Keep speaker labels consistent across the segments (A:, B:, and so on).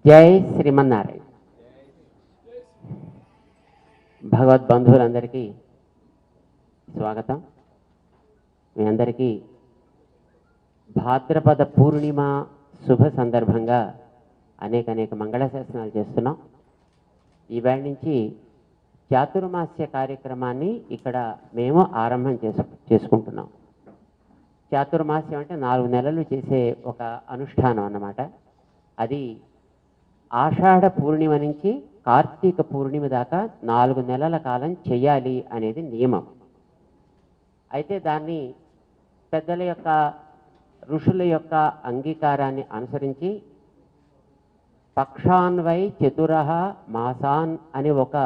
A: జై శ్రీమన్నారాయణ. భగవద్బంధువులందరికీ స్వాగతం. మీ అందరికీ భాద్రపద పూర్ణిమ శుభ సందర్భంగా అనేక మంగళశాసనాలు చేస్తున్నాం. ఈవేళ నుంచి చాతుర్మాస్య కార్యక్రమాన్ని ఇక్కడ మేము ఆరంభం చేసుకుంటున్నాం. చాతుర్మాస్యం అంటే 4 నెలలు చేసే ఒక అనుష్ఠానం అన్నమాట. అది ఆషాఢ పూర్ణిమ నుంచి కార్తీక పూర్ణిమ దాకా 4 నెలల కాలం చెయ్యాలి అనేది నియమం. అయితే దాన్ని పెద్దల యొక్క ఋషుల యొక్క అంగీకారాన్ని అనుసరించి పక్షాన్వై చతురః మాసాన్ అనే ఒక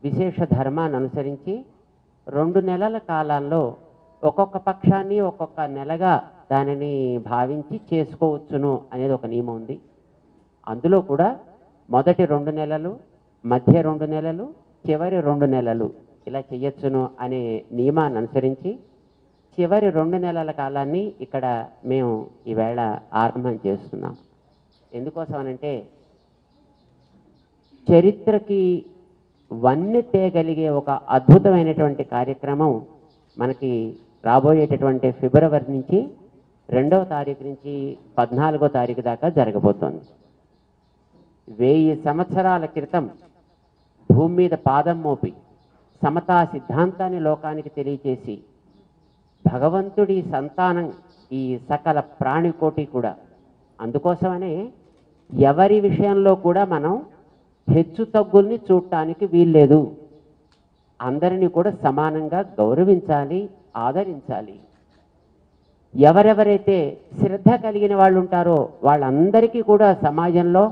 A: విశేష ధర్మాన్ని అనుసరించి 2 నెలల కాలంలో ఒక్కొక్క పక్షాన్ని ఒక్కొక్క నెలగా దానిని భావించి చేసుకోవచ్చును అనేది ఒక నియమం ఉంది. అందులో కూడా మొదటి 2 నెలలు, మధ్య 2 నెలలు, చివరి 2 నెలలు ఇలా చెయ్యొచ్చును అనే నియమాన్ని అనుసరించి చివరి 2 నెలల కాలాన్ని ఇక్కడ మేము ఈవేళ ఆరంభం చేస్తున్నాం. ఎందుకోసమనంటే చరిత్రకి వన్నె తేగలిగే ఒక అద్భుతమైనటువంటి కార్యక్రమం మనకి రాబోయేటటువంటి ఫిబ్రవరి నుంచి 2వ తారీఖు నుంచి 14వ తారీఖు దాకా జరగబోతోంది. 1000 సంవత్సరాల క్రితం భూమి మీద పాదం మోపి సమతా సిద్ధాంతాన్ని లోకానికి తెలియచేసి భగవంతుడి సంతానం ఈ సకల ప్రాణికోటి కూడా. అందుకోసమనే ఎవరి విషయంలో కూడా మనం హెచ్చు తగ్గుల్ని చూడటానికి వీల్లేదు. అందరినీ కూడా సమానంగా గౌరవించాలి, ఆదరించాలి. ఎవరెవరైతే శ్రద్ధ కలిగిన వాళ్ళు ఉంటారో వాళ్ళందరికీ కూడా సమాజంలో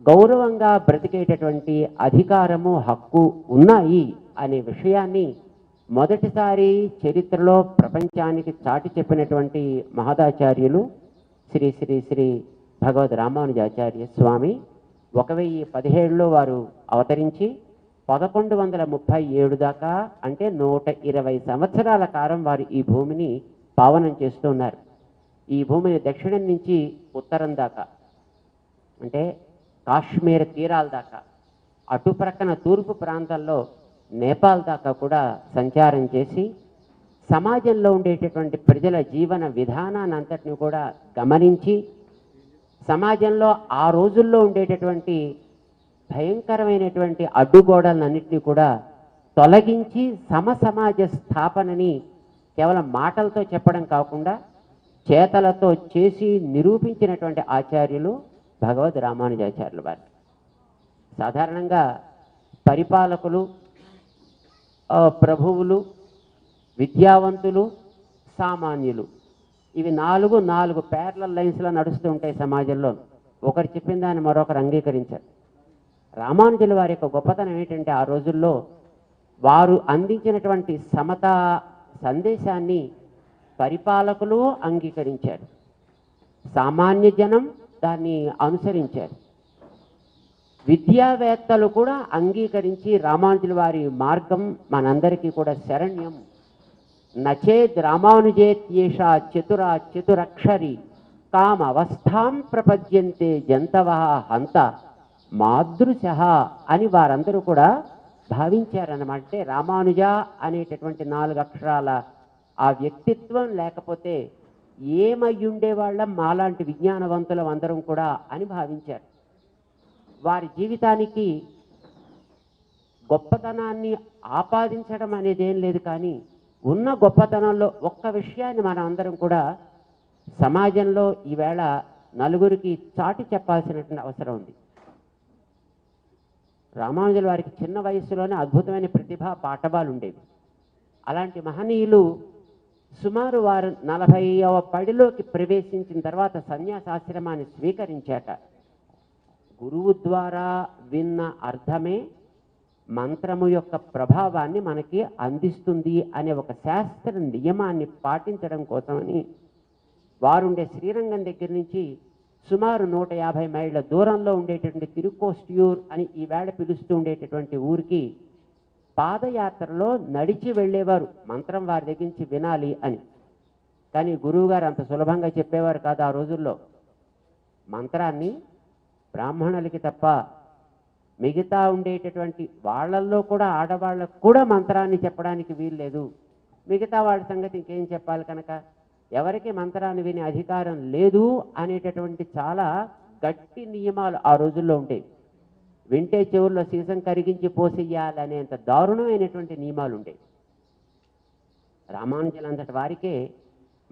A: గౌరవంగా బ్రతికేటటువంటి అధికారము, హక్కు ఉన్నాయి అనే విషయాన్ని మొదటిసారి చరిత్రలో ప్రపంచానికి చాటి చెప్పినటువంటి మహదాచార్యులు శ్రీ శ్రీ శ్రీ భగవద్ రామానుజాచార్య స్వామి 1017లో వారు అవతరించి 1137 దాకా అంటే 120 సంవత్సరాల కాలం వారు ఈ భూమిని పావనం చేస్తూ ఉన్నారు. ఈ భూమిని దక్షిణం నుంచి ఉత్తరం దాకా అంటే కాశ్మీర్ తీరాల దాకా, అటు ప్రక్కన తూర్పు ప్రాంతాల్లో నేపాల్ దాకా కూడా సంచారం చేసి సమాజంలో ఉండేటటువంటి ప్రజల జీవన విధానాన్ని అంతటిని కూడా గమనించి సమాజంలో ఆ రోజుల్లో ఉండేటటువంటి భయంకరమైనటువంటి అడ్డుగోడలన్నింటినీ కూడా తొలగించి సమసమాజ స్థాపనని కేవలం మాటలతో చెప్పడం కాకుండా చేతలతో చేసి నిరూపించినటువంటి ఆచార్యులు భగవద్ రామానుజాచార్యులు వారు. సాధారణంగా పరిపాలకులు, ప్రభువులు, విద్యావంతులు, సామాన్యులు ఇవి 4 ప్యారలల్ లైన్స్లో నడుస్తూ ఉంటాయి సమాజంలో. ఒకరు చెప్పిన దాన్ని మరొకరు అంగీకరించారు. రామానుజుల వారి యొక్క గొప్పతనం ఏంటంటే ఆ రోజుల్లో వారు అందించినటువంటి సమతా సందేశాన్ని పరిపాలకులు అంగీకరించారు, సామాన్య జనం దాన్ని అనుసరించారు, విద్యావేత్తలు కూడా అంగీకరించి రామానుజుల వారి మార్గం మనందరికీ కూడా శరణ్యం. నచేద్ రామానుజేత్యేష చతురక్షరి కామ అవస్థాం ప్రపద్యంతే జంతవ హంత మాదృశ అని వారందరూ కూడా భావించారన్నమాట. అంటే రామానుజ అనేటటువంటి 4 అక్షరాల ఆ వ్యక్తిత్వం లేకపోతే ఏమయ్యుండేవాళ్ళం మాలాంటి విజ్ఞానవంతులం అందరం కూడా అని భావించారు. వారి జీవితానికి గొప్పతనాన్ని ఆపాదించడం అనేది ఏం లేదు, కానీ ఉన్న గొప్పతనంలో ఒక్క విషయాన్ని మనం అందరం కూడా సమాజంలో ఈవేళ నలుగురికి చాటి చెప్పాల్సినటువంటి అవసరం ఉంది. రామానుజుల వారికి చిన్న వయసులోనే అద్భుతమైన ప్రతిభ, పాఠవాలు ఉండేవి. అలాంటి మహనీయులు సుమారు వారు 40వ పడిలోకి ప్రవేశించిన తర్వాత సన్యాసాశ్రమాన్ని స్వీకరించాక గురువు ద్వారా విన్న అర్థమే మంత్రము యొక్క ప్రభావాన్ని మనకి అందిస్తుంది అనే ఒక శాస్త్ర నియమాన్ని పాటించడం కోసమని వారుండే శ్రీరంగం దగ్గర నుంచి సుమారు 150 మైళ్ళ దూరంలో ఉండేటటువంటి తిరుకోస్ట్యూర్ అని ఈవేళ పిలుస్తూ ఉండేటటువంటి ఊరికి పాదయాత్రలో నడిచి వెళ్ళేవారు మంత్రం వారి దగ్గర నుంచి వినాలి అని. కానీ గురువుగారు అంత సులభంగా చెప్పేవారు కాదు ఆ రోజుల్లో. మంత్రాన్ని బ్రాహ్మణులకి తప్ప మిగతా ఉండేటటువంటి వాళ్ళల్లో కూడా ఆడవాళ్ళకు కూడా మంత్రాన్ని చెప్పడానికి వీల్లేదు. మిగతా వాళ్ళ సంగతి ఇంకేం చెప్పాలి కనుక ఎవరికి మంత్రాన్ని వినే అధికారం లేదు అనేటటువంటి చాలా గట్టి నియమాలు ఆ రోజుల్లో ఉండేవి. వింటే చెవుల్లో సీసం కరిగించి పోసేయాలనేంత దారుణమైనటువంటి నియమాలు ఉండేవి. రామానుజులంతటి వారికే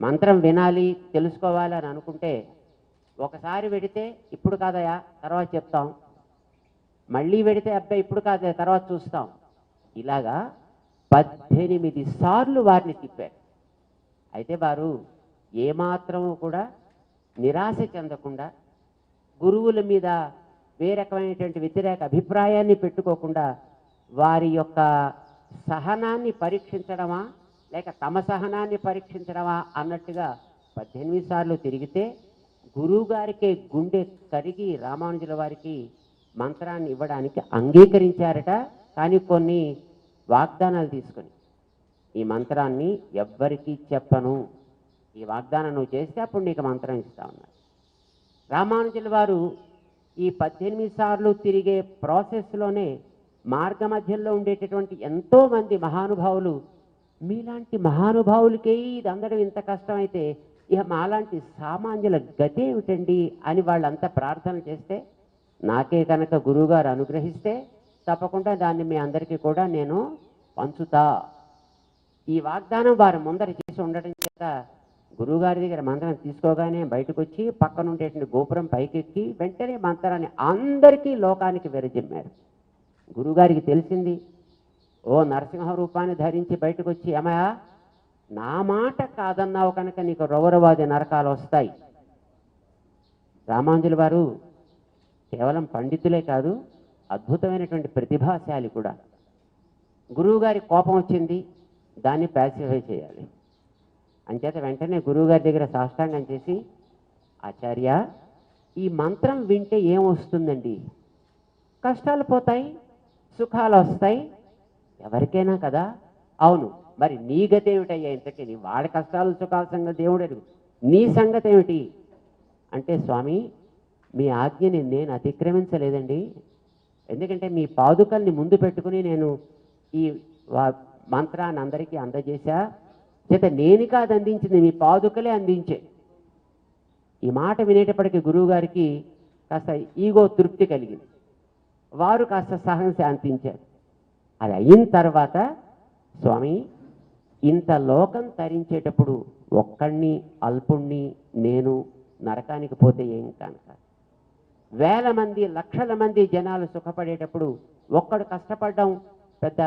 A: మంత్రం వినాలి తెలుసుకోవాలి అని అనుకుంటే ఒకసారి వెడితే ఇప్పుడు కాదయా తర్వాత చెప్తాం, మళ్ళీ వెడితే అబ్బాయి ఇప్పుడు కాదయా తర్వాత చూస్తాం, ఇలాగా 18 సార్లు వారిని తిప్పారు. అయితే వారు ఏమాత్రము కూడా నిరాశ చెందకుండా గురువుల మీద ఏ రకమైనటువంటి వ్యతిరేక అభిప్రాయాన్ని పెట్టుకోకుండా వారి యొక్క సహనాన్ని పరీక్షించడమా లేక తమ సహనాన్ని పరీక్షించడమా అన్నట్టుగా 18 సార్లు తిరిగితే గురువుగారికే గుండె కరిగి రామానుజుల వారికి మంత్రాన్ని ఇవ్వడానికి అంగీకరించారట. కానీ కొన్ని వాగ్దానాలు తీసుకొని, ఈ మంత్రాన్ని ఎవ్వరికీ చెప్పను, ఈ వాగ్దానం నువ్వు చేస్తే అప్పుడు నీకు మంత్రం ఇస్తా ఉన్నారు. రామానుజుల వారు ఈ 18 సార్లు తిరిగే ప్రాసెస్లోనే మార్గ మధ్యంలో ఉండేటటువంటి ఎంతోమంది మహానుభావులు, మీలాంటి మహానుభావులకే ఇది అందడం ఇంత కష్టమైతే ఇక మాలాంటి సామాన్యుల గతి ఏమిటండి అని వాళ్ళంతా ప్రార్థన చేస్తే, నాకే కనుక గురువుగారు అనుగ్రహిస్తే తప్పకుండా దాన్ని మీ అందరికీ కూడా నేను పంచుతా. ఈ వాగ్దానం వారి ముందర చేసి ఉండడం చేత గురువుగారి దగ్గర మంత్రం తీసుకోగానే బయటకు వచ్చి పక్కన ఉండేటువంటి గోపురం పైకెక్కి వెంటనే మంత్రాన్ని అందరికీ లోకానికి విరజిమ్మారు. గురువుగారికి తెలిసింది. ఓ నరసింహ రూపాన్ని ధరించి బయటకు వచ్చి, ఏమయ్యా నా మాట కాదన్నావు కనుక నీకు రౌరవాది నరకాలు వస్తాయి. రామానుజుల వారు కేవలం పండితులే కాదు, అద్భుతమైనటువంటి ప్రతిభాశాలి కూడా. గురువుగారి కోపం వచ్చింది, దాన్ని ప్యాసిఫై చేయాలి. అంచేత వెంటనే గురువుగారి దగ్గర సాష్టాంగం చేసి, ఆచార్య ఈ మంత్రం వింటే ఏమొస్తుందండి? కష్టాలు పోతాయి, సుఖాలు వస్తాయి, ఎవరికైనా కదా. అవును, మరి నీ గతి ఏమిటయ్యా? ఇంతకీ నీ వాడి కష్టాలు సుఖాల సంగతి దేవుడు, నీ సంగతి ఏమిటి అంటే, స్వామి మీ ఆజ్ఞని నేను అతిక్రమించలేదండి. ఎందుకంటే మీ పాదుకల్ని ముందు పెట్టుకుని నేను ఈ మంత్రాన్ని అందరికీ అందజేశా. చేత నేను కాదు అందించింది, మీ పాదుకలే అందించే. ఈ మాట వినేటప్పటికీ గురువుగారికి కాస్త ఈగో తృప్తి కలిగింది. వారు కాస్త సహనం శాంతించారు. అది అయిన తర్వాత, స్వామి ఇంత లోకం తరించేటప్పుడు ఒక్కడిని అల్పుణ్ణి నేను నరకానికి పోతే ఏం కనుక, వేల మంది లక్షల మంది జనాలు సుఖపడేటప్పుడు ఒక్కడు కష్టపడడం పెద్ద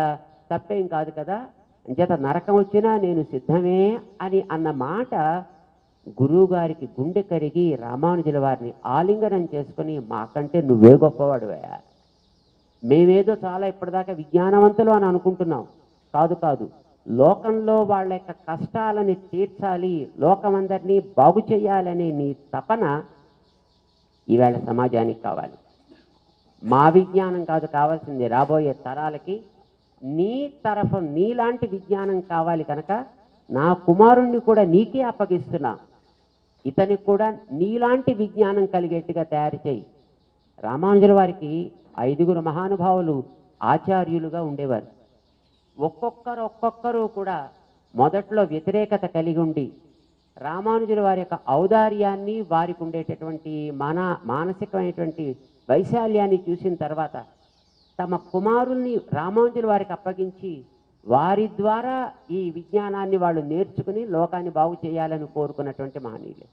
A: తప్పేం కాదు కదా, అంచేత నరకం వచ్చినా నేను సిద్ధమే అని అన్న మాట గురువుగారికి గుండె కరిగి రామానుజుల వారిని ఆలింగనం చేసుకుని, మాకంటే నువ్వే గొప్పవాడువయ్యా, మేమేదో చాలా ఇప్పటిదాకా విజ్ఞానవంతులు అని అనుకుంటున్నాం, కాదు కాదు, లోకంలో వాళ్ళ యొక్క కష్టాలని తీర్చాలి, లోకమందరినీ బాగు చేయాలనే నీ తపన ఈవేళ సమాజానికి కావాలి. మా విజ్ఞానం కాదు కావాల్సింది, రాబోయే తరాలకి నీ తరఫు నీలాంటి విజ్ఞానం కావాలి కనుక నా కుమారుణ్ణి కూడా నీకే అప్పగిస్తున్నా, ఇతనికి కూడా నీలాంటి విజ్ఞానం కలిగేట్టుగా తయారు చేయి. రామానుజుల వారికి 5 మహానుభావులు ఆచార్యులుగా ఉండేవారు. ఒక్కొక్కరు కూడా మొదట్లో వ్యతిరేకత కలిగి ఉండి రామానుజుల వారి యొక్క ఔదార్యాన్ని, వారికి ఉండేటటువంటి మానసికమైనటువంటి వైశాల్యాన్ని చూసిన తర్వాత తమ కుమారుల్ని రామానుజుల వారికి అప్పగించి వారి ద్వారా ఈ విజ్ఞానాన్ని వాళ్ళు నేర్చుకుని లోకాన్ని బాగు చేయాలని కోరుకున్నటువంటి మహనీయులు.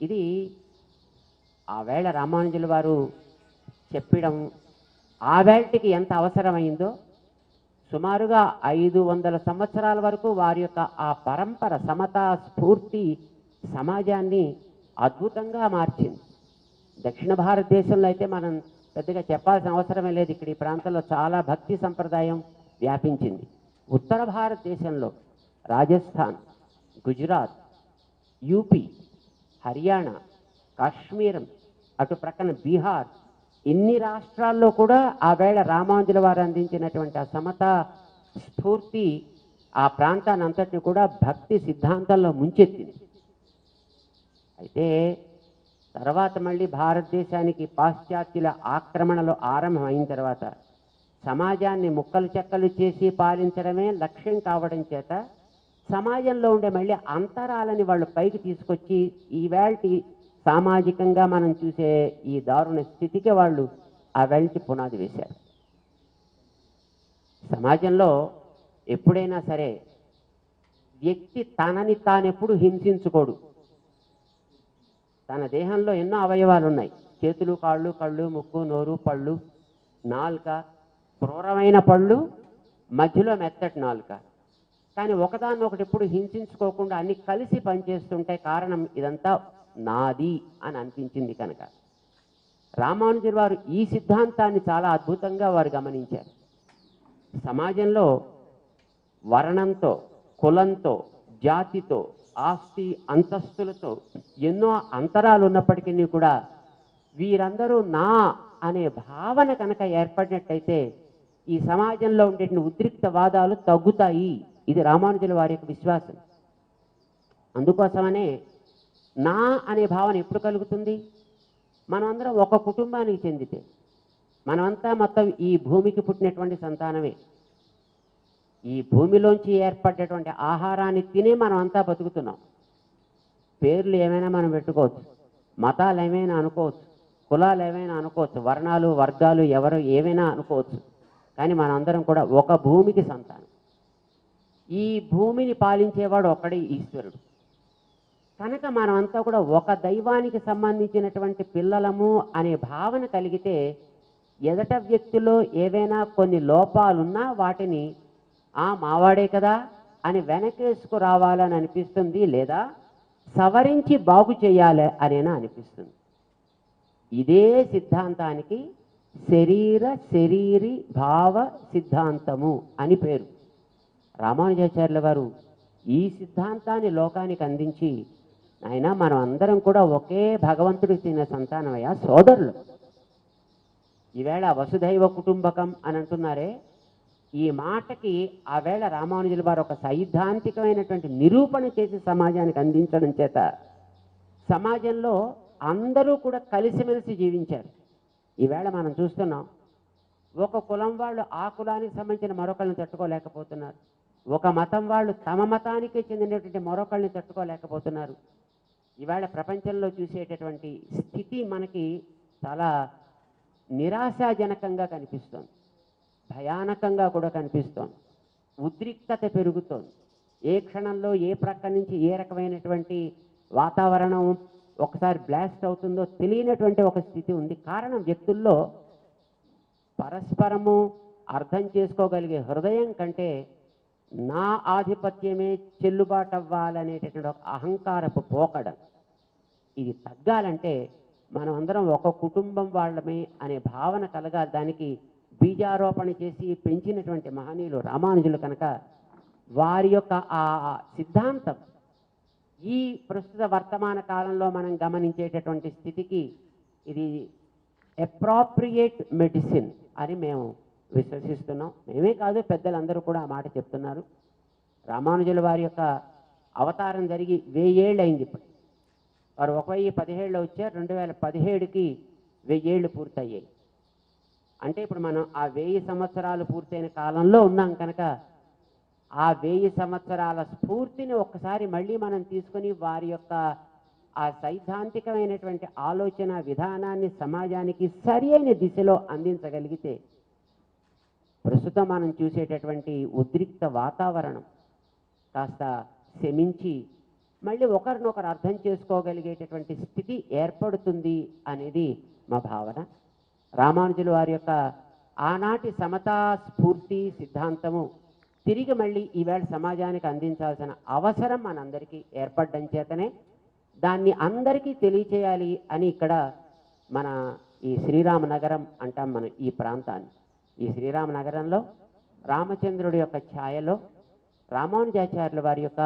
A: ఇది ఆ వేళ రామానుజుల వారు చెప్పడం ఆ వేళటికి ఎంత అవసరమైందో, సుమారుగా 500 సంవత్సరాల వరకు వారి యొక్క ఆ పరంపర సమతా స్ఫూర్తి సమాజాన్ని అద్భుతంగా మార్చింది. దక్షిణ భారతదేశంలో అయితే మనం పెద్దగా చెప్పాల్సిన అవసరమే లేదు, ఇక్కడ ఈ ప్రాంతంలో చాలా భక్తి సంప్రదాయం వ్యాపించింది. ఉత్తర భారతదేశంలో రాజస్థాన్, గుజరాత్, యూపీ, హర్యానా, కాశ్మీరం, అటు ప్రక్కన బీహార్, ఇన్ని రాష్ట్రాల్లో కూడా ఆ వేళ రామానుజుల వారు అందించినటువంటి ఆ సమతా స్ఫూర్తి ఆ ప్రాంతాన్ని అంతటిని కూడా భక్తి సిద్ధాంతంలో ముంచెత్తింది. అయితే తర్వాత మళ్ళీ భారతదేశానికి పాశ్చాత్యుల ఆక్రమణలు ఆరంభమైన తర్వాత సమాజాన్ని ముక్కలు చెక్కలు చేసి పాలించడమే లక్ష్యం కావడం చేత సమాజంలో ఉండే మళ్ళీ అంతరాలని వాళ్ళు పైకి తీసుకొచ్చి ఈవేళ సామాజికంగా మనం చూసే ఈ దారుణ స్థితికి వాళ్ళు ఆ వెల్టి పునాది వేశారు. సమాజంలో ఎప్పుడైనా సరే వ్యక్తి తనని తానెప్పుడు హింసించుకోడు. తన దేహంలో ఎన్నో అవయవాలు ఉన్నాయి. చేతులు, కాళ్ళు, కళ్ళు, ముక్కు, నోరు, పళ్ళు, నాలుక, క్రూరమైన పళ్ళు, మధ్యలో మెత్తటి నాలుక. కానీ ఒకదాన్ని ఒకటి ఎప్పుడు హింసించుకోకుండా అన్ని కలిసి పనిచేస్తుంటే కారణం ఇదంతా నాది అని అనిపించింది కనుక రామానుజులు వారు ఈ సిద్ధాంతాన్ని చాలా అద్భుతంగా వారు గమనించారు. సమాజంలో వర్ణంతో, కులంతో, జాతితో, ఆస్తి అంతస్తులతో ఎన్నో అంతరాలు ఉన్నప్పటికీ కూడా వీరందరూ నా అనే భావన కనుక ఏర్పడినట్టయితే ఈ సమాజంలో ఉండే ఉద్రిక్తవాదాలు తగ్గుతాయి. ఇది రామానుజుల వారి యొక్క విశ్వాసం. అందుకోసమనే నా అనే భావన ఎప్పుడు కలుగుతుంది? మనమందరం ఒక కుటుంబానికి చెందితే, మనమంతా మొత్తం ఈ భూమికి పుట్టినటువంటి సంతానమే. ఈ భూమిలోంచి ఏర్పడేటువంటి ఆహారాన్ని తినే మనం అంతా బతుకుతున్నాం. పేర్లు ఏమైనా మనం పెట్టుకోవచ్చు, మతాలు ఏమైనా అనుకోవచ్చు, కులాలు ఏమైనా అనుకోవచ్చు, వర్ణాలు వర్గాలు ఎవరు ఏమైనా అనుకోవచ్చు. కానీ మనందరం కూడా ఒక భూమికి సంతానం. ఈ భూమిని పాలించేవాడు ఒక్కడే ఈశ్వరుడు. కనుక మనమంతా కూడా ఒక దైవానికి సంబంధించినటువంటి పిల్లలము అనే భావన కలిగితే ఎదట వ్యక్తిలో ఏవైనా కొన్ని లోపాలున్నా వాటిని మావాడే కదా అని వెనకేసుకు రావాలని అనిపిస్తుంది, లేదా సవరించి బాగు చేయాలి అనేనా అనిపిస్తుంది. ఇదే సిద్ధాంతానికి శరీరి భావ సిద్ధాంతము అని పేరు. రామానుజాచార్యుల వారు ఈ సిద్ధాంతాన్ని లోకానికి అందించి, ఆయన మనం అందరం కూడా ఒకే భగవంతుడికి చెందిన సంతానమయ్యా, సోదరులు. ఈవేళ వసుధైవ కుటుంబకం అని అంటున్నారే, ఈ మాటకి ఆవేళ రామానుజుల వారు ఒక సైద్ధాంతికమైనటువంటి నిరూపణ చేసి సమాజానికి అందించడం చేత సమాజంలో అందరూ కూడా కలిసిమెలిసి జీవించారు. ఈవేళ మనం చూస్తున్నాం, ఒక కులం వాళ్ళు ఆ కులానికి సంబంధించిన మరొకళ్ళని తట్టుకోలేకపోతున్నారు. ఒక మతం వాళ్ళు తమ మతానికి చెందినటువంటి మరొకళ్ళని తట్టుకోలేకపోతున్నారు. ఈవేళ ప్రపంచంలో చూసేటటువంటి స్థితి మనకి చాలా నిరాశాజనకంగా కనిపిస్తోంది, భయానకంగా కూడా కనిపిస్తోంది. ఉద్రిక్తత పెరుగుతోంది. ఏ క్షణంలో ఏ ప్రక్క నుంచి ఏ రకమైనటువంటి వాతావరణం ఒకసారి బ్లాస్ట్ అవుతుందో తెలియనటువంటి ఒక స్థితి ఉంది. కారణం వ్యక్తుల్లో పరస్పరము అర్థం చేసుకోగలిగే హృదయం కంటే నా ఆధిపత్యమే చెల్లుబాటు అవ్వాలనేటటువంటి ఒక అహంకారపు పోకడ. ఇది తగ్గాలంటే మనం అందరం ఒక కుటుంబం వాళ్ళమే అనే భావన కలగాలి. దానికి బీజారోపణ చేసి పెంచినటువంటి మహనీయులు రామానుజులు కనుక వారి యొక్క ఆ సిద్ధాంతం ఈ ప్రస్తుత వర్తమాన కాలంలో మనం గమనించేటటువంటి స్థితికి ఇది అప్రాప్రియేట్ మెడిసిన్ అని మేము విశ్వసిస్తున్నాం. మేమే కాదు, పెద్దలందరూ కూడా ఆ మాట చెప్తున్నారు. రామానుజుల వారి యొక్క అవతారం జరిగి 1000 ఏళ్ళు అయింది. ఇప్పుడు వారు 1017లో వచ్చారు. 2017కి 1000 ఏళ్ళు పూర్తయ్యాయి. అంటే ఇప్పుడు మనం ఆ 1000 సంవత్సరాలు పూర్తయిన కాలంలో ఉన్నాం కనుక ఆ 1000 సంవత్సరాల స్ఫూర్తిని ఒక్కసారి మళ్ళీ మనం తీసుకొని వారి యొక్క ఆ సైద్ధాంతికమైనటువంటి ఆలోచన విధానాన్ని సమాజానికి సరి అయిన దిశలో అందించగలిగితే ప్రస్తుతం మనం చూసేటటువంటి ఉద్రిక్త వాతావరణం కాస్త శమించి మళ్ళీ ఒకరినొకరు అర్థం చేసుకోగలిగేటటువంటి స్థితి ఏర్పడుతుంది అనేది మా భావన. రామానుజుల వారి యొక్క ఆనాటి సమతా స్ఫూర్తి సిద్ధాంతము తిరిగి మళ్ళీ ఈవేళ సమాజానికి అందించాల్సిన అవసరం మనందరికీ ఏర్పడడం చేతనే దాన్ని అందరికీ తెలియచేయాలి అని ఇక్కడ మన ఈ శ్రీరామనగరం అంటాం మనం ఈ ప్రాంతాన్ని. ఈ శ్రీరామనగరంలో రామచంద్రుడి యొక్క ఛాయలో రామానుజాచార్యుల వారి యొక్క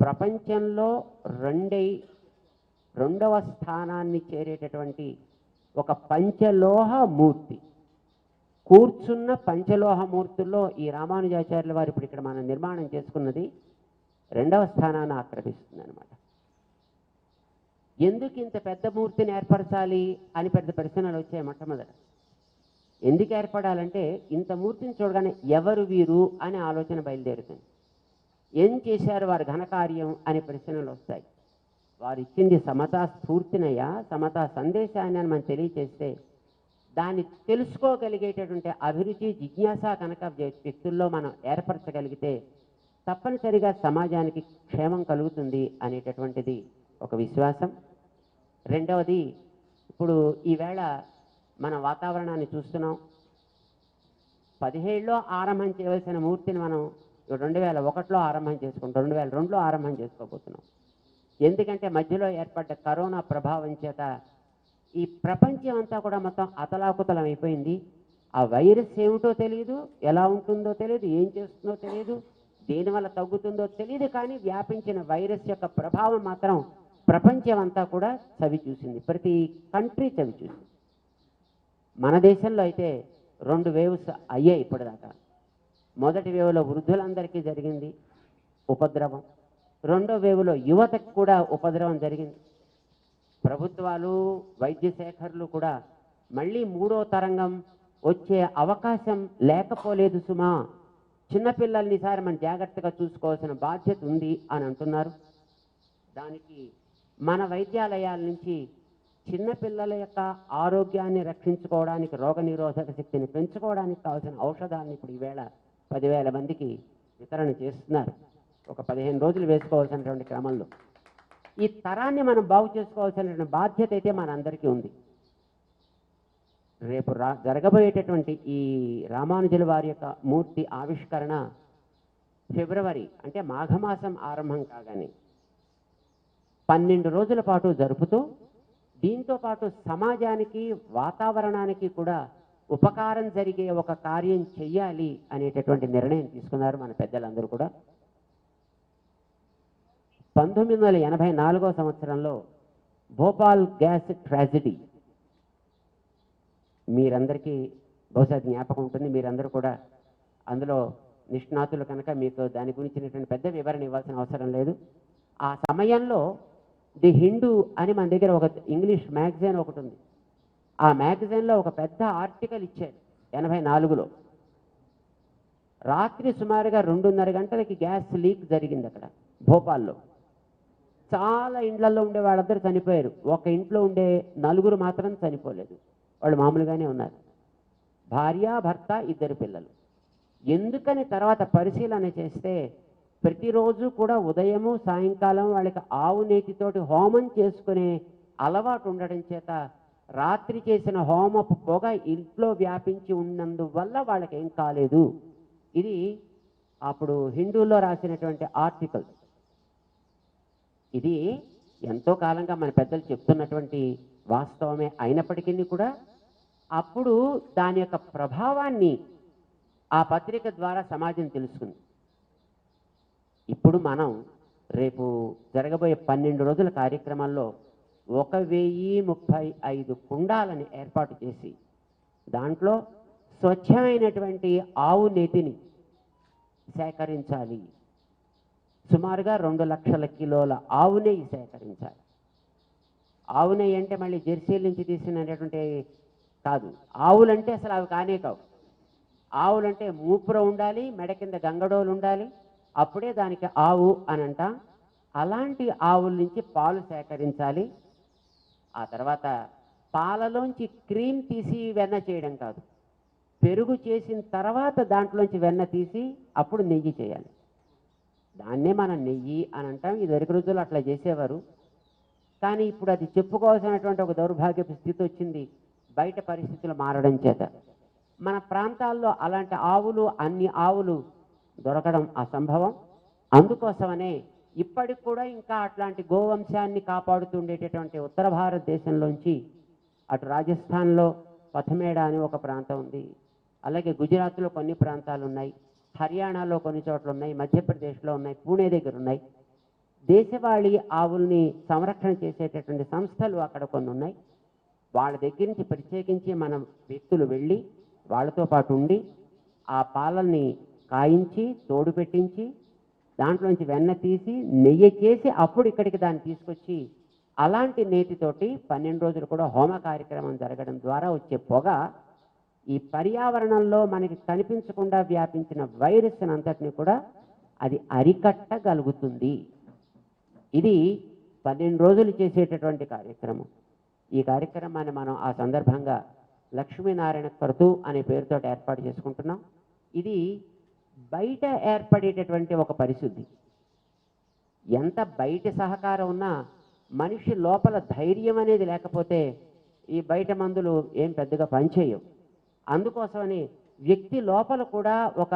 A: ప్రపంచంలో రెండవ స్థానాన్ని చేరేటటువంటి ఒక పంచలోహ మూర్తి, కూర్చున్న పంచలోహ మూర్తుల్లో ఈ రామానుజాచార్యుల వారు ఇప్పుడు ఇక్కడ మనం నిర్మాణం చేసుకున్నది 2వ స్థానాన్ని ఆక్రమిస్తుంది అనమాట. ఎందుకు ఇంత పెద్ద మూర్తిని ఏర్పరచాలి అని పెద్ద ప్రశ్నలు వచ్చాయి మొట్టమొదట. ఎందుకు ఏర్పడాలంటే ఇంత మూర్తిని చూడగానే ఎవరు వీరు అనే ఆలోచన బయలుదేరుతుంది. ఏం చేశారు వారు ఘనకార్యం అనే ప్రశ్నలు వస్తాయి. వారు ఇచ్చింది సమతా స్ఫూర్తినయ్యా, సమతా సందేశాన్ని అని మనం తెలియచేస్తే దాన్ని తెలుసుకోగలిగేటటువంటి అభిరుచి, జిజ్ఞాస కనుక వ్యక్తుల్లో మనం ఏర్పరచగలిగితే తప్పనిసరిగా సమాజానికి క్షేమం కలుగుతుంది అనేటటువంటిది ఒక విశ్వాసం. రెండవది, ఇప్పుడు ఈవేళ మన వాతావరణాన్ని చూస్తున్నాం. 17లో ఆరంభం చేయవలసిన మూర్తిని మనం 2001లో ఆరంభం చేసుకుంటాం, 2002లో ఆరంభం చేసుకోబోతున్నాం. ఎందుకంటే మధ్యలో ఏర్పడ్డ కరోనా ప్రభావం చేత ఈ ప్రపంచం అంతా కూడా మొత్తం అతలాకుతలం అయిపోయింది. ఆ వైరస్ ఏమిటో తెలియదు, ఎలా ఉంటుందో తెలియదు, ఏం చేస్తుందో తెలియదు, దేనివల్ల తగ్గుతుందో తెలియదు. కానీ వ్యాపించిన వైరస్ యొక్క ప్రభావం మాత్రం ప్రపంచం అంతా కూడా చవి చూసింది, ప్రతి కంట్రీ చవి చూసింది. మన దేశంలో అయితే 2 వేవ్స్ అయ్యాయి ఇప్పటిదాకా. మొదటి వేవ్లో వృద్ధులందరికీ జరిగింది ఉపద్రవం, రెండో వేవ్లో యువతకు కూడా ఉపద్రవం జరిగింది. ప్రభుత్వాలు, వైద్య శాఖలు కూడా మళ్ళీ 3వ తరంగం వచ్చే అవకాశం లేకపోలేదు సుమా, చిన్నపిల్లల్ని ఈసారి మనం జాగ్రత్తగా చూసుకోవాల్సిన బాధ్యత ఉంది అని అంటున్నారు. దానికి మన వైద్యాలయాల నుంచి చిన్నపిల్లల యొక్క ఆరోగ్యాన్ని రక్షించుకోవడానికి, రోగనిరోధక శక్తిని పెంచుకోవడానికి కావాల్సిన ఔషధాలను ఇప్పుడు ఈవేళ 10,000 మందికి వితరణ చేస్తున్నారు. ఒక 15 రోజులు వేసుకోవాల్సినటువంటి క్రమంలో ఈ తరాన్ని మనం బాగు చేసుకోవాల్సినటువంటి బాధ్యత అయితే మనందరికీ ఉంది. రేపు జరగబోయేటటువంటి ఈ రామానుజుల వారి యొక్క మూర్తి ఆవిష్కరణ ఫిబ్రవరి అంటే మాఘమాసం ఆరంభం కాగానే 12 రోజుల పాటు జరుపుతూ దీంతో పాటు సమాజానికి, వాతావరణానికి కూడా ఉపకారం జరిగే ఒక కార్యం చెయ్యాలి అనేటటువంటి నిర్ణయం తీసుకున్నారు మన పెద్దలందరూ కూడా. 1984వ సంవత్సరంలో భోపాల్ గ్యాస్ ట్రాజడీ మీరందరికీ బహుశా జ్ఞాపకం ఉంటుంది. మీరందరూ కూడా అందులో నిష్ణాతులు కనుక మీకు దాని గురించినటువంటి పెద్ద వివరణ ఇవ్వాల్సిన అవసరం లేదు. ఆ సమయంలో ది హిందూ అని మన దగ్గర ఒక ఇంగ్లీష్ మ్యాగజైన్ ఒకటి ఉంది. ఆ మ్యాగజైన్లో ఒక పెద్ద ఆర్టికల్ ఇచ్చారు 84లో. రాత్రి సుమారుగా 2:30 గంటలకి గ్యాస్ లీక్ జరిగింది అక్కడ భోపాల్లో. చాలా ఇండ్లలో ఉండే వాళ్ళందరూ చనిపోయారు. ఒక ఇంట్లో ఉండే 4 మాత్రం చనిపోలేదు, వాళ్ళు మామూలుగానే ఉన్నారు. భార్య, భర్త, 2 పిల్లలు. ఎందుకని తర్వాత పరిశీలన చేస్తే ప్రతిరోజు కూడా ఉదయము సాయంకాలం వాళ్ళకి ఆవు నేతితోటి హోమం చేసుకునే అలవాటు ఉండడం చేత రాత్రి చేసిన హోమపు పొగ ఇంట్లో వ్యాపించి ఉన్నందువల్ల వాళ్ళకి ఏం కాలేదు. ఇది అప్పుడు హిందూలో రాసినటువంటి ఆర్టికల్. ఇది ఎంతో కాలంగా మన పెద్దలు చెప్తున్నటువంటి వాస్తవమే అయినప్పటికీ కూడా అప్పుడు దాని యొక్క ప్రభావాన్ని ఆ పత్రిక ద్వారా సమాజం తెలుసుకుంది. ఇప్పుడు మనం రేపు జరగబోయే 12 రోజుల కార్యక్రమాల్లో 1035 కుండాలని ఏర్పాటు చేసి దాంట్లో స్వచ్ఛమైనటువంటి ఆవు నేతిని సేకరించాలి. సుమారుగా 2 లక్షల కిలోల ఆవు నెయ్యి సేకరించాలి. ఆవు నెయ్యి అంటే మళ్ళీ జెర్సీల నుంచి తీసినటువంటి కాదు. ఆవులంటే అసలు అవి కానే కావు. ఆవులంటే మూపుర ఉండాలి, మెడ కింద గంగడోలు ఉండాలి, అప్పుడే దానికి ఆవు అని అంట. అలాంటి ఆవుల నుంచి పాలు సేకరించాలి. ఆ తర్వాత పాలలోంచి క్రీమ్ తీసి వెన్న చేయడం కాదు, పెరుగు చేసిన తర్వాత దాంట్లోంచి వెన్న తీసి అప్పుడు నెయ్యి చేయాలి. దాన్నే మనం నెయ్యి అని అంటాం. ఇదివరకు రోజుల్లో అట్లా చేసేవారు. కానీ ఇప్పుడు అది చెప్పుకోవాల్సినటువంటి ఒక దౌర్భాగ్యపు స్థితి వచ్చింది బయట పరిస్థితులు మారడం చేత. మన ప్రాంతాల్లో అలాంటి ఆవులు, అన్ని ఆవులు దొరకడం అసంభవం. అందుకోసమనే ఇప్పటికి కూడా ఇంకా అట్లాంటి గోవంశాన్ని కాపాడుతుండేటటువంటి ఉత్తర భారతదేశంలోంచి అటు రాజస్థాన్లో పథమేడ అని ఒక ప్రాంతం ఉంది, అలాగే గుజరాత్లో కొన్ని ప్రాంతాలు ఉన్నాయి, హర్యానాలో కొన్ని చోట్ల ఉన్నాయి, మధ్యప్రదేశ్లో ఉన్నాయి, పూణే దగ్గర ఉన్నాయి. దేశవాళీ ఆవుల్ని సంరక్షణ చేసేటటువంటి సంస్థలు అక్కడ కొన్ని ఉన్నాయి. వాళ్ళ దగ్గర నుంచి ప్రత్యేకించి మనం వ్యక్తులు వెళ్ళి వాళ్ళతో పాటు ఉండి ఆ పాలల్ని కాయించి తోడు పెట్టించి దాంట్లోంచి వెన్న తీసి నెయ్యి చేసి అప్పుడు ఇక్కడికి దాన్ని తీసుకొచ్చి అలాంటి నేతితోటి 12 రోజులు కూడా హోమ కార్యక్రమం జరగడం ద్వారా వచ్చే పొగ ఈ పర్యావరణంలో మనకి కనిపించకుండా వ్యాపించిన వైరస్ అంతటిని కూడా అది అరికట్టగలుగుతుంది. ఇది 12 రోజులు చేసేటటువంటి కార్యక్రమం. ఈ కార్యక్రమాన్ని మనం ఆ సందర్భంగా లక్ష్మీనారాయణ క్రతు అనే పేరుతో ఏర్పాటు చేసుకుంటున్నాం. ఇది బయట ఏర్పడేటటువంటి ఒక పరిశుద్ధి. ఎంత బయట సహకారం ఉన్నా మనిషి లోపల ధైర్యం అనేది లేకపోతే ఈ బయట మందులు ఏం పెద్దగా పనిచేయవు. అందుకోసమని వ్యక్తి లోపల కూడా ఒక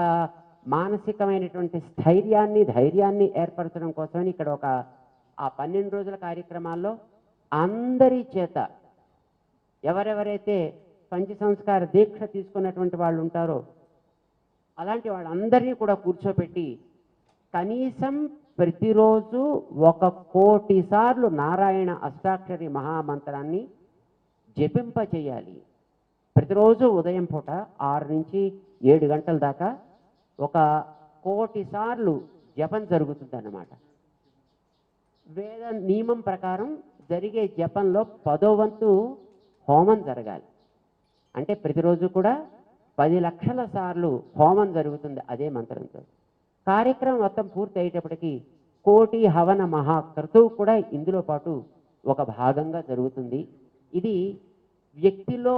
A: మానసికమైనటువంటి ధైర్యాన్ని ఏర్పరచడం కోసమని ఇక్కడ ఒక ఆ 12 రోజుల కార్యక్రమాల్లో అందరి చేత ఎవరెవరైతే పంచ సంస్కార దీక్ష తీసుకున్నటువంటి వాళ్ళు ఉంటారో అలాంటి వాళ్ళందరినీ కూడా కూర్చోపెట్టి కనీసం ప్రతిరోజు 1,00,00,000 సార్లు నారాయణ అష్టాక్షరి మహామంత్రాన్ని జపింపచేయాలి. ప్రతిరోజు ఉదయం పూట 6 నుంచి 7 గంటల దాకా 1,00,00,000 సార్లు జపం జరుగుతుందన్నమాట. వేద నియమం ప్రకారం జరిగే జపంలో 10వ వంతు హోమం జరగాలి. అంటే ప్రతిరోజు కూడా 10 లక్షల సార్లు హోమం జరుగుతుంది అదే మంత్రంతో. కార్యక్రమం మొత్తం పూర్తి అయ్యేటప్పటికీ 1,00,00,000 హవన మహాక్రతువు కూడా ఇందులో పాటు ఒక భాగంగా జరుగుతుంది. ఇది వ్యక్తిలో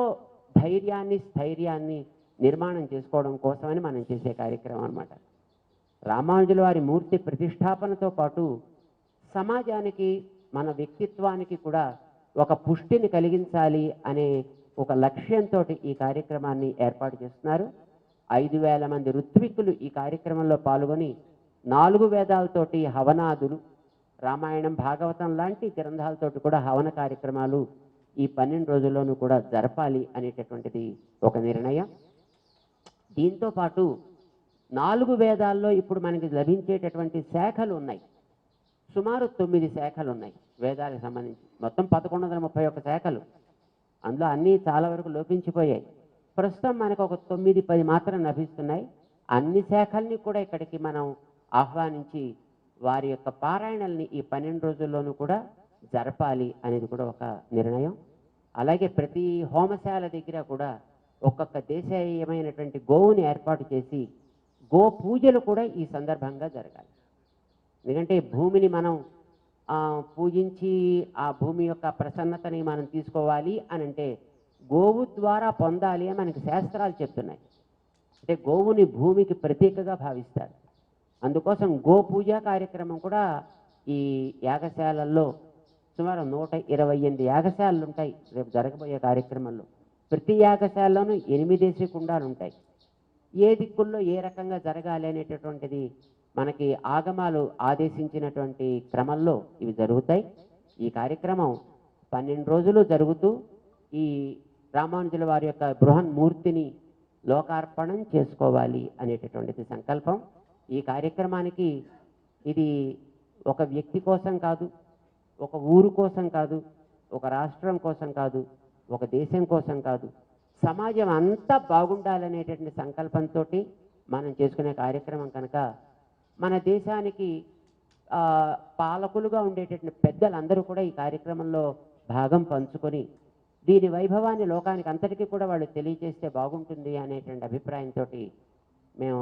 A: స్థైర్యాన్ని నిర్మాణం చేసుకోవడం కోసమని మనం చేసే కార్యక్రమం అన్నమాట. రామానుజుల వారి మూర్తి ప్రతిష్టాపనతో పాటు సమాజానికి మన వ్యక్తిత్వానికి కూడా ఒక పుష్టిని కలిగించాలి అనే ఒక లక్ష్యంతో ఈ కార్యక్రమాన్ని ఏర్పాటు చేస్తున్నారు. 5,000 మంది ఋత్విక్కులు ఈ కార్యక్రమంలో పాల్గొని 4 వేదాలతోటి హవనాదులు, రామాయణం భాగవతం లాంటి గ్రంథాలతోటి కూడా హవన కార్యక్రమాలు ఈ 12 రోజుల్లోనూ కూడా జరపాలి అనేటటువంటిది ఒక నిర్ణయం. దీంతో పాటు 4 వేదాల్లో ఇప్పుడు మనకి లభించేటటువంటి శాఖలు ఉన్నాయి. సుమారు 9 శాఖలు ఉన్నాయి వేదాలకు సంబంధించి. మొత్తం 1131 శాఖలు. అందులో అన్నీ చాలా వరకు లోపించిపోయాయి. ప్రస్తుతం మనకు ఒక 9-10 మాత్రం లభిస్తున్నాయి. అన్ని శాఖల్ని కూడా ఇక్కడికి మనం ఆహ్వానించి వారి యొక్క పారాయణల్ని ఈ 12 రోజుల్లోనూ కూడా జరపాలి అనేది కూడా ఒక నిర్ణయం. అలాగే ప్రతి హోమశాల దగ్గర కూడా ఒక్కొక్క దేశీయమైనటువంటి గోవుని ఏర్పాటు చేసి గో పూజలు కూడా ఈ సందర్భంగా జరగాలి. ఎందుకంటే భూమిని మనం పూజించి ఆ భూమి యొక్క ప్రసన్నతని మనం తీసుకోవాలి అని అంటే గోవు ద్వారా పొందాలి అని మనకి శాస్త్రాలు చెప్తున్నాయి. అంటే గోవుని భూమికి ప్రతీకగా భావిస్తారు. అందుకోసం గో పూజా కార్యక్రమం కూడా ఈ యాగశాలల్లో సుమారు 128 యాగశాలలు ఉంటాయి రేపు జరగబోయే కార్యక్రమంలో. ప్రతి యాగశాలలోనూ 8 కుండాలు ఉంటాయి. ఏ దిక్కుల్లో ఏ రకంగా జరగాలి అనేటటువంటిది మనకి ఆగమాలు ఆదేశించినటువంటి క్రమంలో ఇవి జరుగుతాయి. ఈ కార్యక్రమం 12 రోజులు జరుగుతూ ఈ రామానుజుల వారి యొక్క బృహన్మూర్తిని లోకార్పణం చేసుకోవాలి అనేటటువంటిది సంకల్పం. ఈ కార్యక్రమానికి ఇది ఒక వ్యక్తి కోసం కాదు, ఒక ఊరు కోసం కాదు, ఒక రాష్ట్రం కోసం కాదు, ఒక దేశం కోసం కాదు, సమాజం అంతా బాగుండాలనేటటువంటి సంకల్పంతో మనం చేసుకునే కార్యక్రమం కనుక మన దేశానికి పాలకులుగా ఉండేటటువంటి పెద్దలందరూ కూడా ఈ కార్యక్రమంలో భాగం పంచుకొని దీని వైభవాన్ని లోకానికి అంతటికీ కూడా వాళ్ళు తెలియజేస్తే బాగుంటుంది అనేటువంటి అభిప్రాయంతో మేము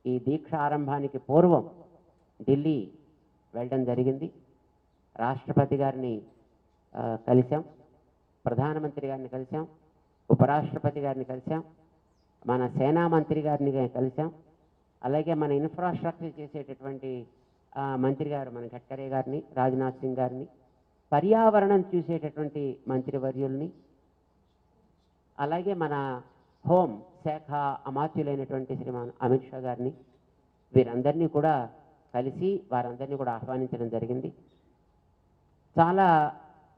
A: ఈ దీక్ష ఆరంభానికి పూర్వం ఢిల్లీ వెళ్ళడం జరిగింది. రాష్ట్రపతి గారిని కలిసాం, ప్రధానమంత్రి గారిని కలిసాం, ఉపరాష్ట్రపతి గారిని కలిసాం, మన సేనా మంత్రి గారిని కలిసాం, అలాగే మన ఇన్ఫ్రాస్ట్రక్చర్ చేసేటటువంటి మంత్రి గారు మన గడ్కరీ గారిని, రాజ్నాథ్ సింగ్ గారిని, పర్యావరణం చూసేటటువంటి మంత్రివర్యుల్ని, అలాగే మన హోం శాఖ అమాత్యులైనటువంటి శ్రీమాన్ అమిత్ షా గారిని, వీరందరినీ కూడా కలిసి వారందరినీ కూడా ఆహ్వానించడం జరిగింది. చాలా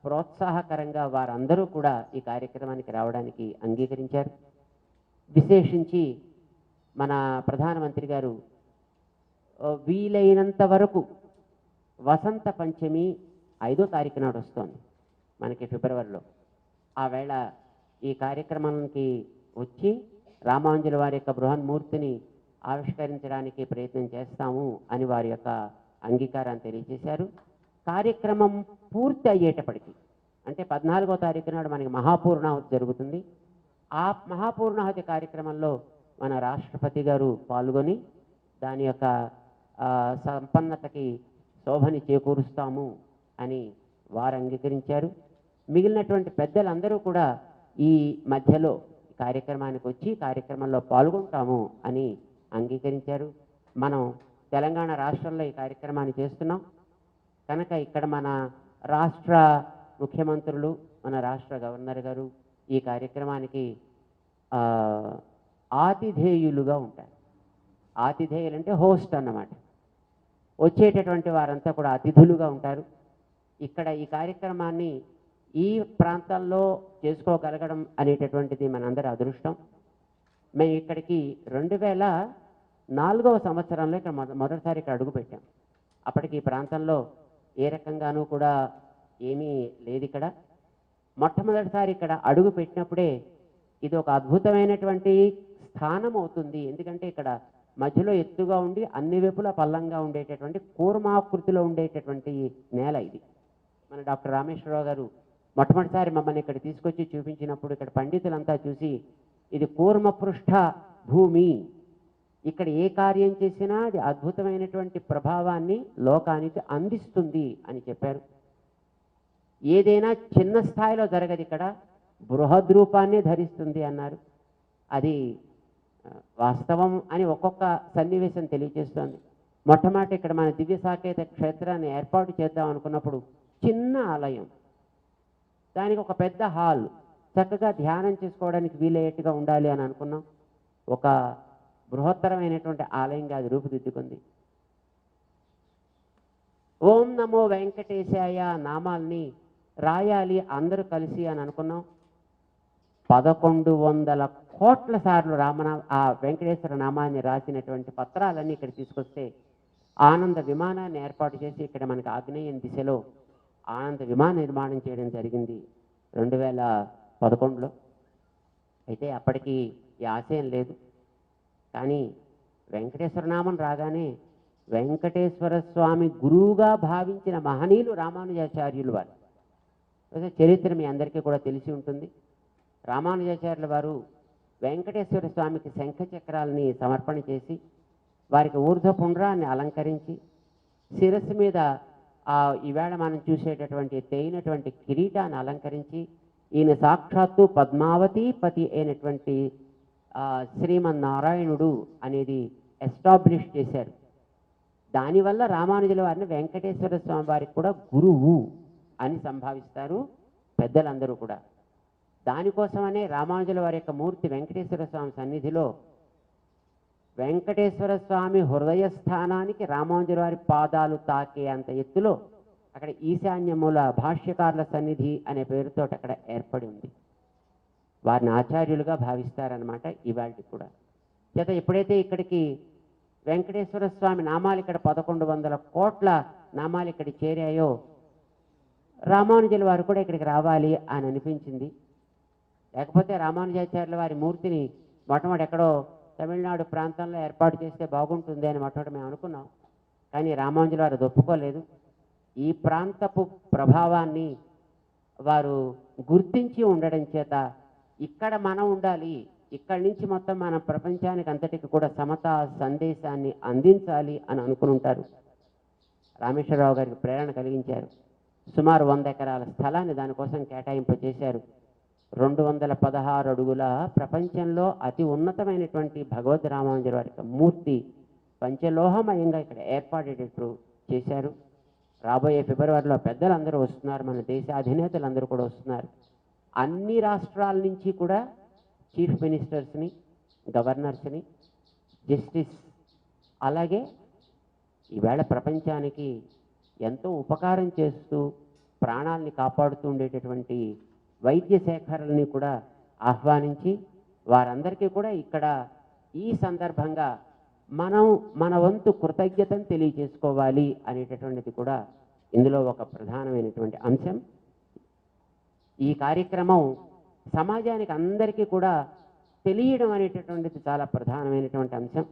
A: ప్రోత్సాహకరంగా వారందరూ కూడా ఈ కార్యక్రమానికి రావడానికి అంగీకరించారు. విశేషించి మన ప్రధానమంత్రి గారు వీలైనంత వరకు వసంత పంచమి 5వ తారీఖు నాడు వస్తోంది మనకి ఫిబ్రవరిలో. ఆ వేళ ఈ కార్యక్రమానికి వచ్చి రామానుజుల వారి యొక్క బృహన్మూర్తిని ఆవిష్కరించడానికి ప్రయత్నం చేస్తాము అని వారి యొక్క అంగీకారాన్ని తెలియజేశారు. కార్యక్రమం పూర్తి అయ్యేటప్పటికి, అంటే 14వ తారీఖు నాడు మనకి మహాపూర్ణాహుతి జరుగుతుంది. ఆ మహాపూర్ణాహుతి కార్యక్రమంలో మన రాష్ట్రపతి గారు పాల్గొని దాని యొక్క సంపన్నతకి శోభని చేకూరుస్తాము అని వారు అంగీకరించారు. మిగిలినటువంటి పెద్దలందరూ కూడా ఈ మధ్యలో కార్యక్రమానికి వచ్చి కార్యక్రమంలో పాల్గొంటాము అని అంగీకరించారు. మనం తెలంగాణ రాష్ట్రంలో ఈ కార్యక్రమాన్ని చేస్తున్నాం కనుక ఇక్కడ మన రాష్ట్ర ముఖ్యమంత్రులు, మన రాష్ట్ర గవర్నర్ గారు ఈ కార్యక్రమానికి ఆతిథేయులుగా ఉంటారు. ఆతిథేయులు అంటే హోస్ట్ అన్నమాట. వచ్చేటటువంటి వారంతా కూడా అతిథులుగా ఉంటారు. ఇక్కడ ఈ కార్యక్రమాన్ని ఈ ప్రాంతాల్లో చేసుకోగలగడం అనేటటువంటిది మనందరి అదృష్టం. మేము ఇక్కడికి 2004వ సంవత్సరంలో ఇక్కడ మొదటిసారి ఇక్కడ అడుగుపెట్టాం. అప్పటికి ఈ ప్రాంతంలో ఏ రకంగానూ కూడా ఏమీ లేదు. ఇక్కడ మొట్టమొదటిసారి ఇక్కడ అడుగు పెట్టినప్పుడే ఇది ఒక అద్భుతమైనటువంటి స్థానం అవుతుంది. ఎందుకంటే ఇక్కడ మధ్యలో ఎత్తుగా ఉండి అన్ని వైపులా పల్లంగా ఉండేటటువంటి కూర్మాకృతిలో ఉండేటటువంటి నేల ఇది. మన డాక్టర్ రామేశ్వరరావు గారు మొట్టమొదటిసారి మమ్మల్ని ఇక్కడ తీసుకొచ్చి చూపించినప్పుడు ఇక్కడ పండితులంతా చూసి ఇది కూర్మపృష్ఠ భూమి, ఇక్కడ ఏ కార్యం చేసినా అది అద్భుతమైనటువంటి ప్రభావాన్ని లోకానికి అందిస్తుంది అని చెప్పారు. ఏదైనా చిన్న స్థాయిలో జరగదు, ఇక్కడ బృహద్ రూపాన్ని ధరిస్తుంది అన్నారు. అది వాస్తవం అని ఒక్కొక్క సన్నివేశం తెలియజేస్తోంది. మొట్టమొదటి ఇక్కడ మన దివ్య సాకేత క్షేత్రాన్ని ఏర్పాటు చేద్దాం అనుకున్నప్పుడు చిన్న ఆలయం, దానికి ఒక పెద్ద హాల్, చక్కగా ధ్యానం చేసుకోవడానికి వీలయ్యేట్టుగా ఉండాలి అని అనుకున్నాం. ఒక బృహత్తరమైనటువంటి ఆలయంగా అది రూపుదిద్దుకుంది. ఓం నమో వెంకటేశాయ నామాల్ని రాయాలి అందరూ కలిసి అని అనుకున్నాం. 1100 కోట్ల సార్లు ఆ వెంకటేశ్వర నామాన్ని రాసినటువంటి పత్రాలన్నీ ఇక్కడ తీసుకొస్తే ఆనంద విమానాన్ని ఏర్పాటు చేసి ఇక్కడ మనకి ఆగ్నేయం దిశలో ఆనంద విమాన నిర్మాణం చేయడం జరిగింది 2011లో. అయితే అప్పటికి ఈ ఆశయం లేదు. కానీ వెంకటేశ్వర నామం రాగానే వెంకటేశ్వర స్వామి గురువుగా భావించిన మహనీయులు రామానుజాచార్యులు వారు. చరిత్ర మీ అందరికీ కూడా తెలిసి ఉంటుంది. రామానుజాచార్యుల వారు వెంకటేశ్వర స్వామికి శంఖ చక్రాలని సమర్పణ చేసి వారికి ఊర్ధ్వపుండ్రాన్ని అలంకరించి శిరస్సు మీద ఈవేళ మనం చూసేటటువంటి తేయినటువంటి కిరీటాన్ని అలంకరించి ఈయన సాక్షాత్తు పద్మావతి పతి అయినటువంటి శ్రీమన్నారాయణుడు అనేది ఎస్టాబ్లిష్ చేశారు. దానివల్ల రామానుజుల వారిని వెంకటేశ్వర స్వామి వారికి కూడా గురువు అని సంభావిస్తారు పెద్దలందరూ కూడా. దానికోసమనే రామానుజుల వారి యొక్క మూర్తి వెంకటేశ్వర స్వామి సన్నిధిలో వెంకటేశ్వర స్వామి హృదయ స్థానానికి రామానుజుల వారి పాదాలు తాకే అంత ఎత్తులో అక్కడ ఈశాన్యముల భాష్యకారుల సన్నిధి అనే పేరుతో అక్కడ ఏర్పడి ఉంది. వారిని ఆచార్యులుగా భావిస్తారనమాట ఇవాళకి కూడా. చేత ఎప్పుడైతే ఇక్కడికి వెంకటేశ్వర స్వామి నామాలు ఇక్కడ 1100 కోట్ల నామాలు ఇక్కడ చేరాయో రామానుజుల వారు కూడా ఇక్కడికి రావాలి అని అనిపించింది. లేకపోతే రామానుజాచార్యుల వారి మూర్తిని మొట్టమొదటి ఎక్కడో తమిళనాడు ప్రాంతంలో ఏర్పాటు చేస్తే బాగుంటుంది అని మొట్టమొదటి మేము అనుకున్నాం. కానీ రామానుజుల వారు ఒప్పుకోలేదు. ఈ ప్రాంతపు ప్రభావాన్ని వారు గుర్తించి ఉండడం చేత ఇక్కడ మనం ఉండాలి, ఇక్కడి నుంచి మొత్తం మన ప్రపంచానికి అంతటికి కూడా సమతా సందేశాన్ని అందించాలి అని అనుకుని ఉంటారు. రామేశ్వరరావు గారికి ప్రేరణ కలిగించారు. సుమారు 100 ఎకరాల స్థలాన్ని దానికోసం కేటాయింపు చేశారు. 216 అడుగుల ప్రపంచంలో అతి ఉన్నతమైనటువంటి భగవద్ రామానుజుల వారి మూర్తి పంచలోహమయంగా ఇక్కడ ఏర్పాటేటట్టు చేశారు. రాబోయే ఫిబ్రవరిలో పెద్దలందరూ వస్తున్నారు, మన దేశ అధినేతలందరూ కూడా వస్తున్నారు. అన్ని రాష్ట్రాల నుంచి కూడా చీఫ్ మినిస్టర్స్ని, గవర్నర్స్ని, జస్టిస్, అలాగే ఈవేళ ప్రపంచానికి ఎంతో ఉపకారం చేస్తూ ప్రాణాలని కాపాడుతూ ఉండేటటువంటి వైద్య శాఖలని కూడా ఆహ్వానించి వారందరికీ కూడా ఇక్కడ ఈ సందర్భంగా మనం మన వంతు కృతజ్ఞతను తెలియజేసుకోవాలి అనేటటువంటిది కూడా ఇందులో ఒక ప్రధానమైనటువంటి అంశం. ఈ కార్యక్రమం సమాజానికి అందరికీ కూడా తెలియడం అనేటటువంటిది చాలా ప్రధానమైనటువంటి అంశం.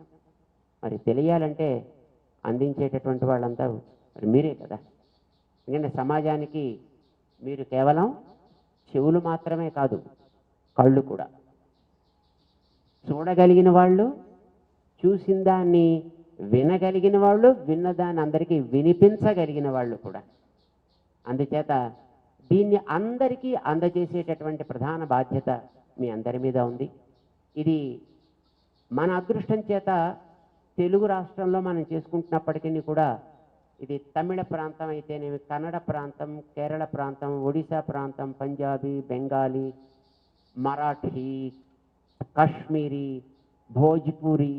A: మరి తెలియాలంటే అందించేటటువంటి వాళ్ళంతా మరి మీరే కదా. ఎందుకంటే సమాజానికి మీరు కేవలం చెవులు మాత్రమే కాదు, కళ్ళు కూడా. చూడగలిగిన వాళ్ళు, చూసిన దాన్ని వినగలిగిన వాళ్ళు, విన్నదాన్ని అందరికీ వినిపించగలిగిన వాళ్ళు కూడా. అందుచేత దీన్ని అందరికీ అందజేసేటటువంటి ప్రధాన బాధ్యత మీ అందరి మీద ఉంది. ఇది మన అదృష్టం చేత తెలుగు రాష్ట్రంలో మనం చేసుకుంటున్నప్పటికీ కూడా ఇది తమిళ ప్రాంతం అయితేనేమి, కన్నడ ప్రాంతం, కేరళ ప్రాంతం, ఒడిశా ప్రాంతం, పంజాబీ, బెంగాలీ, మరాఠీ, కాశ్మీరీ, భోజ్పూరి,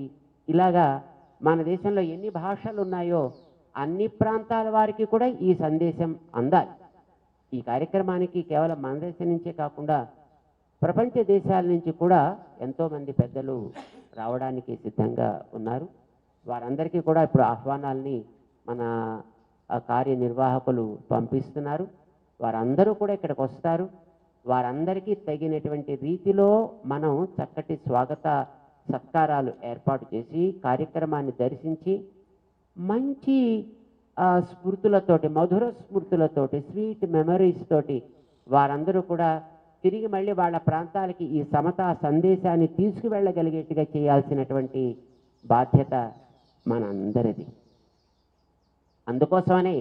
A: ఇలాగా మన దేశంలో ఎన్ని భాషలు ఉన్నాయో అన్ని ప్రాంతాల వారికి కూడా ఈ సందేశం అందాలి. ఈ కార్యక్రమానికి కేవలం మన దేశం నుంచే కాకుండా ప్రపంచ దేశాల నుంచి కూడా ఎంతోమంది పెద్దలు రావడానికి సిద్ధంగా ఉన్నారు. వారందరికీ కూడా ఇప్పుడు ఆహ్వానాల్ని మన కార్యనిర్వాహకులు పంపిస్తున్నారు. వారందరూ కూడా ఇక్కడికి వస్తారు. వారందరికీ తగినటువంటి రీతిలో మనం చక్కటి స్వాగత సత్కారాలు ఏర్పాటు చేసి కార్యక్రమాన్ని దర్శించి మంచి స్మృతులతోటి, మధుర స్మృతులతోటి, స్వీట్ మెమరీస్ తోటి వారందరూ కూడా తిరిగి మళ్ళీ వాళ్ళ ప్రాంతాలకి ఈ సమతా సందేశాన్ని తీసుకువెళ్ళగలిగేట్టుగా చేయాల్సినటువంటి బాధ్యత మనందరిది. అందుకోసమనే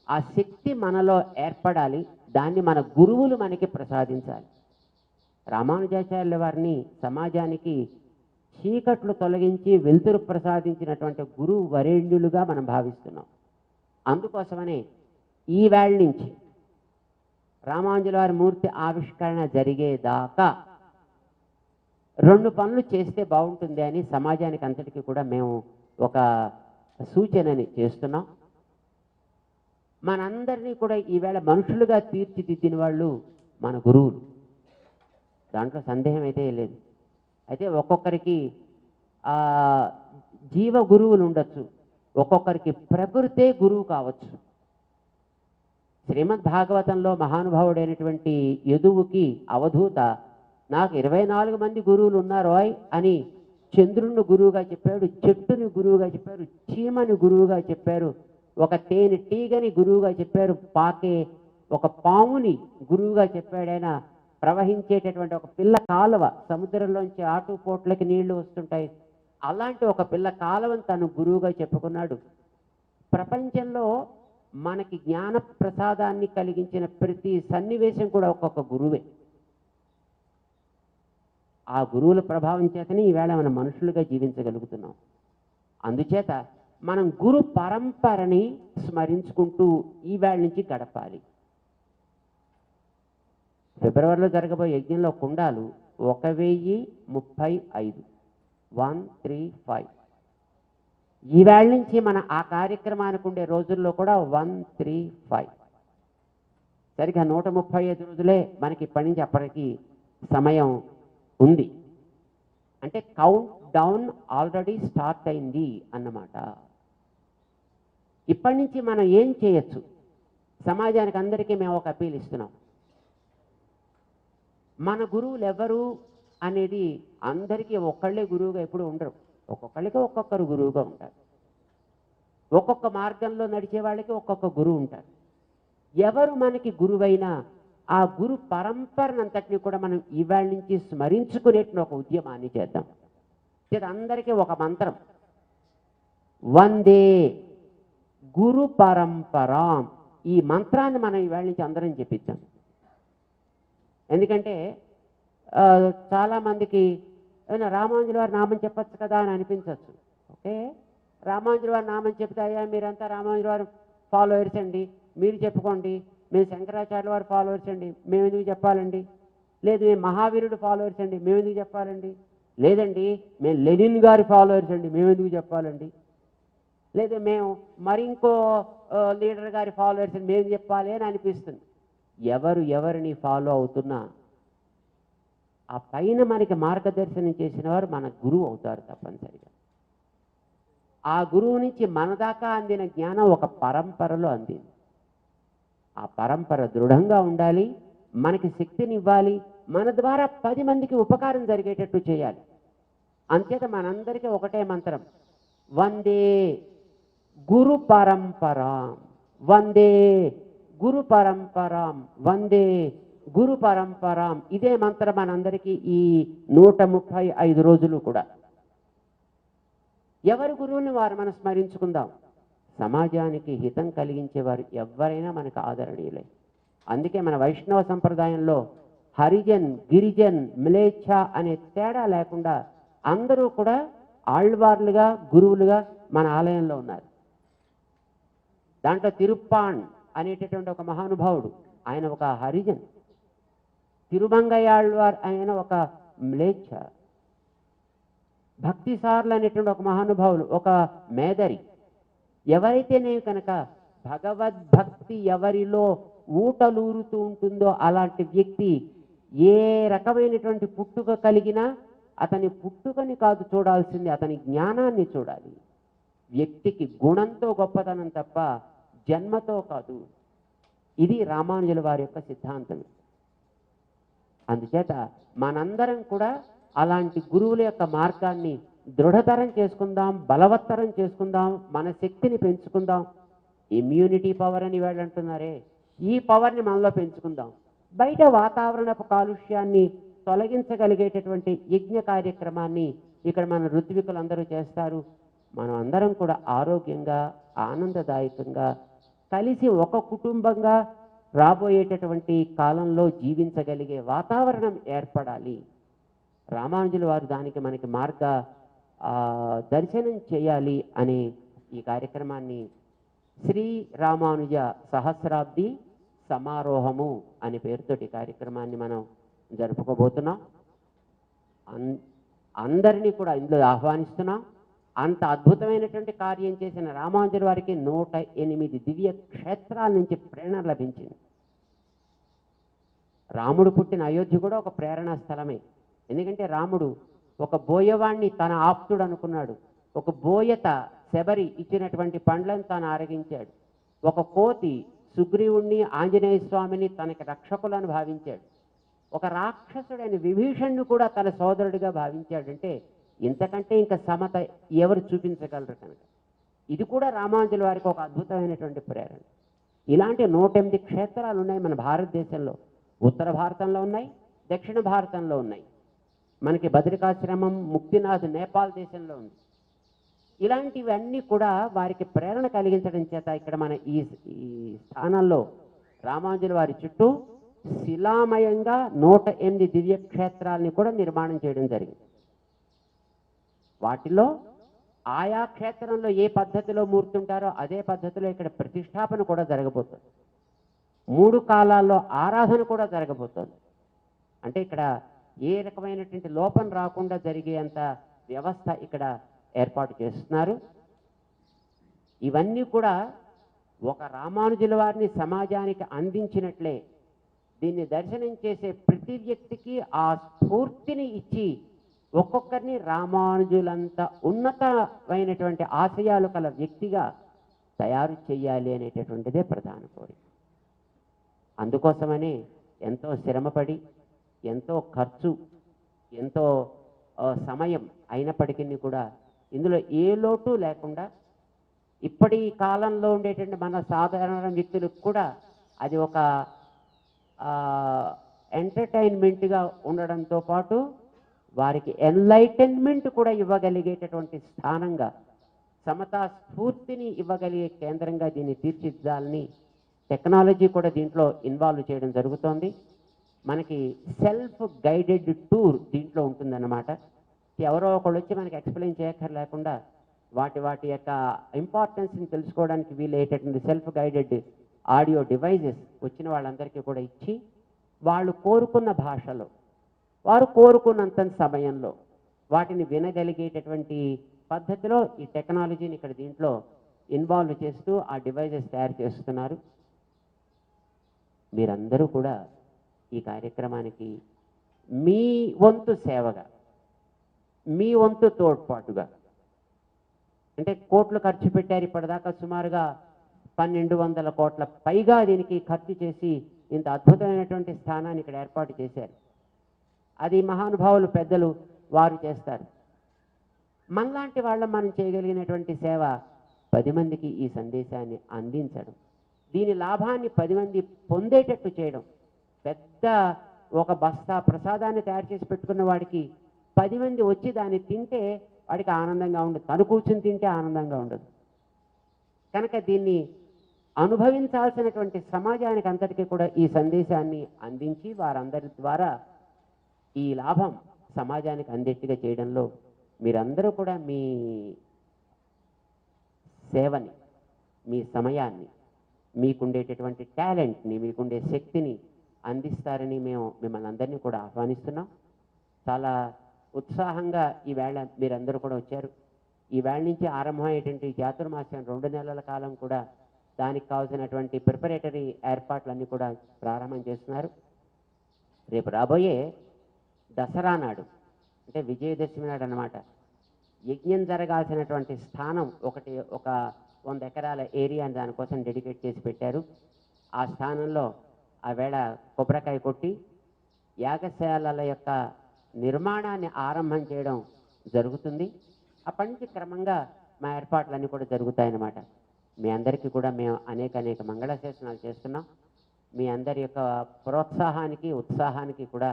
A: ఆ శక్తి మనలో ఏర్పడాలి. దాన్ని మన గురువులు మనకి ప్రసాదించాలి. రామానుజాచార్యుల వారిని సమాజానికి చీకట్లు తొలగించి వెలుతురు ప్రసాదించినటువంటి గురువు వరేణ్యులుగా మనం భావిస్తున్నాం. అందుకోసమనే ఈ వేళ నుంచి రామానుజుల వారి మూర్తి ఆవిష్కరణ జరిగేదాకా 2 పనులు చేస్తే బాగుంటుంది అని సమాజానికి అంతటికీ కూడా మేము ఒక సూచనని చేస్తున్నాం. మనందరినీ కూడా ఈవేళ మనుషులుగా తీర్చిదిద్దిన వాళ్ళు మన గురువులు, దాంట్లో సందేహం అయితే లేదు. అయితే ఒక్కొక్కరికి జీవ గురువులు ఉండొచ్చు, ఒక్కొక్కరికి ప్రకృతే గురువు కావచ్చు. శ్రీమద్ భాగవతంలో మహానుభావుడైనటువంటి యదువుకి అవధూత నాకు 24 మంది గురువులు ఉన్నారోయ్ అని చంద్రుని గురువుగా చెప్పాడు, చెట్టుని గురువుగా చెప్పారు, చీమని గురువుగా చెప్పారు, ఒక తేనె టీగని గురువుగా చెప్పారు, పాకే ఒక పాముని గురువుగా చెప్పాడైనా. ప్రవహించేటటువంటి ఒక పిల్ల కాలువ, సముద్రంలోంచి ఆటుపోట్లకి నీళ్లు వస్తుంటాయి, అలాంటి ఒక పిల్ల కాలువని తను గురువుగా చెప్పుకున్నాడు. ప్రపంచంలో మనకి జ్ఞాన ప్రసాదాన్ని కలిగించిన ప్రతి సన్నివేశం కూడా ఒక్కొక్క గురువే. ఆ గురువుల ప్రభావం చేతనే ఈవేళ మనం మనుషులుగా జీవించగలుగుతున్నాం. అందుచేత మనం గురు పరంపరని స్మరించుకుంటూ ఈవేళ నుంచి గడపాలి. ఫిబ్రవరిలో జరగబోయే యజ్ఞంలో కుండాలు 1035 135. ఈవేళ నుంచి మన ఆ కార్యక్రమానికి ఉండే రోజుల్లో కూడా 135. సరిగ్గా 135 రోజులే మనకి ఇప్పటి నుంచి అప్పటికి సమయం ఉంది. అంటే కౌంట్ డౌన్ ఆల్రెడీ స్టార్ట్ అయింది అన్నమాట. ఇప్పటి నుంచి మనం ఏం చేయొచ్చు? సమాజానికి అందరికీ మేము ఒక అప్పీల్ ఇస్తున్నాం. మన గురువులు ఎవరు అనేది అందరికీ ఒక్కళ్ళే గురువుగా ఎప్పుడు ఉండరు. ఒక్కొక్కళ్ళకి ఒక్కొక్కరు గురువుగా ఉంటారు. ఒక్కొక్క మార్గంలో నడిచే వాళ్ళకి ఒక్కొక్క గురువు ఉంటారు. ఎవరు మనకి గురువైనా ఆ గురు పరంపరనంతటిని కూడా మనం ఇవాళ నుంచి స్మరించుకునేటువంటి ఒక ఉద్యమాన్ని చేద్దాం. అందరికీ ఒక మంత్రం, వందే గురు పరంపరాం. ఈ మంత్రాన్ని మనం ఇవాళ నుంచి అందరం చెప్పించాం. ఎందుకంటే చాలామందికి రామానుజుల వారి నామం చెప్పచ్చు కదా అని అనిపించవచ్చు. ఓకే, రామానుజుల వారి నామం చెప్తే అయ్యా మీరంతా రామానుజుల వారు ఫాలోవర్స్ అండి, మీరు చెప్పుకోండి. మేము శంకరాచార్యుల వారి ఫాలోవర్స్ అండి, మేము ఎందుకు చెప్పాలండి? లేదు మేము మహావీరుడు ఫాలోవర్స్ అండి, మేము ఎందుకు చెప్పాలండి? లేదండి మేము లెనిన్ గారి ఫాలోవర్స్ అండి, మేము ఎందుకు చెప్పాలండి? లేదు మేము మరి ఇంకో లీడర్ గారి ఫాలోవర్స్ అండి, మేము చెప్పాలి అని అనిపిస్తుంది. ఎవరిని ఫాలో అవుతున్నా ఆ పైన మనకి మార్గదర్శనం చేసిన వారు మన గురువు అవుతారు తప్పనిసరిగా. ఆ గురువు నుంచి మన దాకా అందిన జ్ఞానం ఒక పరంపరలో అందింది. ఆ పరంపర దృఢంగా ఉండాలి, మనకి శక్తిని ఇవ్వాలి, మన ద్వారా 10 మందికి ఉపకారం జరిగేటట్టు చేయాలి. అంచేత మనందరికీ ఒకటే మంత్రం, వందే గురు పరంపర, వందే గురు పరంపరాం వందే గురు పరంపరాం. ఇదే మంత్రం మనందరికీ ఈ 135 రోజులు కూడా. ఎవరి గురువుని వారు మనం స్మరించుకుందాం. సమాజానికి హితం కలిగించేవారు ఎవరైనా మనకు ఆదరణీయులే. అందుకే మన వైష్ణవ సంప్రదాయంలో హరిజన్, గిరిజన్, మ్లేచ్ఛ అనే తేడా లేకుండా అందరూ కూడా ఆళ్వార్లుగా, గురువులుగా మన ఆలయంలో ఉన్నారు. దాంట్లో తిరుప్పాణ్ అనేటటువంటి ఒక మహానుభావుడు, ఆయన ఒక హరిజన్. తిరుమంగయాళ్వార్ ఆయన ఒక మ్లేచ్ఛ. భక్తిసార్లు అనేటువంటి ఒక మహానుభావులు ఒక మేదరి. ఎవరైతేనే కనుక భగవద్భక్తి ఎవరిలో ఊటలూరుతూ ఉంటుందో అలాంటి వ్యక్తి ఏ రకమైనటువంటి పుట్టుక కలిగినా అతని పుట్టుకని కాదు చూడాల్సింది, అతని జ్ఞానాన్ని చూడాలి. వ్యక్తికి గుణంతో గొప్పతనం తప్ప జన్మతో కాదు. ఇది రామానుజుల వారి యొక్క సిద్ధాంతం. అందుచేత మనందరం కూడా అలాంటి గురువుల యొక్క మార్గాన్ని దృఢతరం చేసుకుందాం, బలవత్తరం చేసుకుందాం, మన శక్తిని పెంచుకుందాం. ఇమ్యూనిటీ పవర్ అని వాళ్ళు అంటున్నారే, ఈ పవర్ని మనలో పెంచుకుందాం. బయట వాతావరణపు కాలుష్యాన్ని తొలగించగలిగేటటువంటి యజ్ఞ కార్యక్రమాన్ని ఇక్కడ మన ఋత్వికులందరూ చేస్తారు. మనం అందరం కూడా ఆరోగ్యంగా, ఆనందదాయకంగా కలిసి ఒక కుటుంబంగా రాబోయేటటువంటి కాలంలో జీవించగలిగే వాతావరణం ఏర్పడాలి. రామానుజుల వారు దానికి మనకి మార్గ దర్శనం చేయాలి అనే ఈ కార్యక్రమాన్ని శ్రీ రామానుజ సహస్రాబ్ది సమారోహము అనే పేరుతోటి కార్యక్రమాన్ని మనం జరుపుకోబోతున్నాం. అందరినీ కూడా ఇందులో ఆహ్వానిస్తున్నాం. అంత అద్భుతమైనటువంటి కార్యం చేసిన రామానుజుల వారికి 108 దివ్య క్షేత్రాల నుంచి ప్రేరణ లభించింది. రాముడు పుట్టిన అయోధ్య కూడా ఒక ప్రేరణా స్థలమే. ఎందుకంటే రాముడు ఒక బోయవాణ్ణి తన ఆప్తుడు అనుకున్నాడు. ఒక బోయత శబరి ఇచ్చినటువంటి పండ్లను తాను ఆరగించాడు. ఒక కోతి సుగ్రీవుణ్ణి, ఆంజనేయ స్వామిని తనకి రక్షకులను భావించాడు. ఒక రాక్షసుడైన విభీషణ్ణి కూడా తన సోదరుడిగా భావించాడంటే ఇంతకంటే ఇంకా సమత ఎవరు చూపించగలరు కనుక ఇది కూడా రామానుజుల వారికి ఒక అద్భుతమైనటువంటి ప్రేరణ. ఇలాంటి 108 క్షేత్రాలు ఉన్నాయి మన భారతదేశంలో. ఉత్తర భారతంలో ఉన్నాయి, దక్షిణ భారతంలో ఉన్నాయి. మనకి బద్రికాశ్రమం, ముక్తినాథ్ నేపాల్ దేశంలో ఉంది. ఇలాంటివన్నీ కూడా వారికి ప్రేరణ కలిగించడం చేత ఇక్కడ మన ఈ స్థానంలో రామానుజుల వారి చుట్టూ శిలామయంగా 108 దివ్య క్షేత్రాలని కూడా నిర్మాణం చేయడం జరిగింది. వాటిలో ఆయా క్షేత్రంలో ఏ పద్ధతిలో మూర్తుంటారో అదే పద్ధతిలో ఇక్కడ ప్రతిష్టాపన కూడా జరగబోతుంది. 3 కాలాల్లో ఆరాధన కూడా జరగబోతుంది. అంటే ఇక్కడ ఏ రకమైనటువంటి లోపం రాకుండా జరిగేంత వ్యవస్థ ఇక్కడ ఏర్పాటు చేస్తున్నారు. ఇవన్నీ కూడా ఒక రామానుజుల వారిని సమాజానికి అందించినట్లే దీన్ని దర్శనం చేసే ప్రతి వ్యక్తికి ఆ స్ఫూర్తిని ఇచ్చి ఒక్కొక్కరిని రామానుజులంత ఉన్నతమైనటువంటి ఆశయాలు కల వ్యక్తిగా తయారు చేయాలి అనేటటువంటిదే ప్రధాన కోరిక. అందుకోసమనే ఎంతో శ్రమపడి, ఎంతో ఖర్చు, ఎంతో సమయం అయినప్పటికీ కూడా ఇందులో ఏ లోటు లేకుండా ఇప్పటి కాలంలో ఉండేటువంటి మన సాధారణ వ్యక్తులకు కూడా అది ఒక ఎంటర్టైన్మెంట్గా ఉండడంతో పాటు వారికి ఎన్లైటన్మెంట్ కూడా ఇవ్వగలిగేటటువంటి స్థానంగా, సమతా స్ఫూర్తిని ఇవ్వగలిగే కేంద్రంగా దీన్ని తీర్చిదిద్దాలని టెక్నాలజీ కూడా దీంట్లో ఇన్వాల్వ్ చేయడం జరుగుతోంది. మనకి సెల్ఫ్ గైడెడ్ టూర్ దీంట్లో ఉంటుందన్నమాట. ఎవరో ఒకళ్ళు వచ్చి మనకి ఎక్స్ప్లెయిన్ చేయక్కర్లేకుండా వాటి యొక్క ఇంపార్టెన్స్ని తెలుసుకోవడానికి వీలయ్యేటటువంటి సెల్ఫ్ గైడెడ్ ఆడియో డివైజెస్ వచ్చిన వాళ్ళందరికీ కూడా ఇచ్చి వాళ్ళు కోరుకున్న భాషలో, వారు కోరుకున్నంత సమయంలో వాటిని వినగలిగేటటువంటి పద్ధతిలో ఈ టెక్నాలజీని ఇక్కడ దీంట్లో ఇన్వాల్వ్ చేస్తూ ఆ డివైజెస్ తయారు చేస్తున్నారు. మీరందరూ కూడా ఈ కార్యక్రమానికి మీ వంతు సేవగా, మీ వంతు తోడ్పాటుగా, అంటే కోట్లు ఖర్చు పెట్టారు ఇప్పటిదాకా, సుమారుగా 1200 కోట్ల పైగా దీనికి ఖర్చు చేసి ఇంత అద్భుతమైనటువంటి స్థానాన్ని ఇక్కడ ఏర్పాటు చేశారు. అది మహానుభావులు పెద్దలు వారు చేస్తారు. మనలాంటి వాళ్ళ మనం చేయగలిగినటువంటి సేవ 10 మందికి ఈ సందేశాన్ని అందించడం. దీని లాభాన్ని 10 మంది పొందేటట్టు చేయడం. పెద్ద ఒక బస్తా ప్రసాదాన్ని తయారు చేసి పెట్టుకున్న వాడికి 10 మంది వచ్చి దాన్ని తింటే వాడికి ఆనందంగా ఉండదు, తను కూర్చుని తింటే ఆనందంగా ఉండదు. కనుక దీన్ని అనుభవించాల్సినటువంటి సమాజానికి అంతటికీ కూడా ఈ సందేశాన్ని అందించి వారందరి ద్వారా ఈ లాభం సమాజానికి అందేట్టుగా చేయడంలో మీరందరూ కూడా మీ సేవని, మీ సమయాన్ని, మీకుండేటటువంటి టాలెంట్ని, మీకుండే శక్తిని అందిస్తారని మేము మిమ్మల్ని అందరినీ కూడా ఆహ్వానిస్తున్నాం. చాలా ఉత్సాహంగా ఈవేళ మీరందరూ కూడా వచ్చారు. ఈవేళ నుంచి ఆరంభమయ్యేటువంటి చాతుర్మాస్యం 2 నెలల కాలం కూడా దానికి కావాల్సినటువంటి ప్రిపరేటరీ ఏర్పాట్లన్నీ కూడా ప్రారంభం చేస్తున్నారు. రేపు రాబోయే దసరా నాడు, అంటే విజయదశమి నాడు అన్నమాట, యజ్ఞం జరగాల్సినటువంటి స్థానం ఒక 100 ఎకరాల ఏరియాని దానికోసం డెడికేట్ చేసి పెట్టారు. ఆ స్థానంలో ఆ వేళ కొబ్బరికాయ కొట్టి యాగశాలల యొక్క నిర్మాణాన్ని ఆరంభం చేయడం జరుగుతుంది. అప్పటి నుంచి క్రమంగా మా ఏర్పాట్లన్నీ కూడా జరుగుతాయన్నమాట. మీ అందరికీ కూడా మేము అనేక మంగళాశాసనాలు చేస్తున్నాం. మీ అందరి యొక్క ప్రోత్సాహానికి, ఉత్సాహానికి కూడా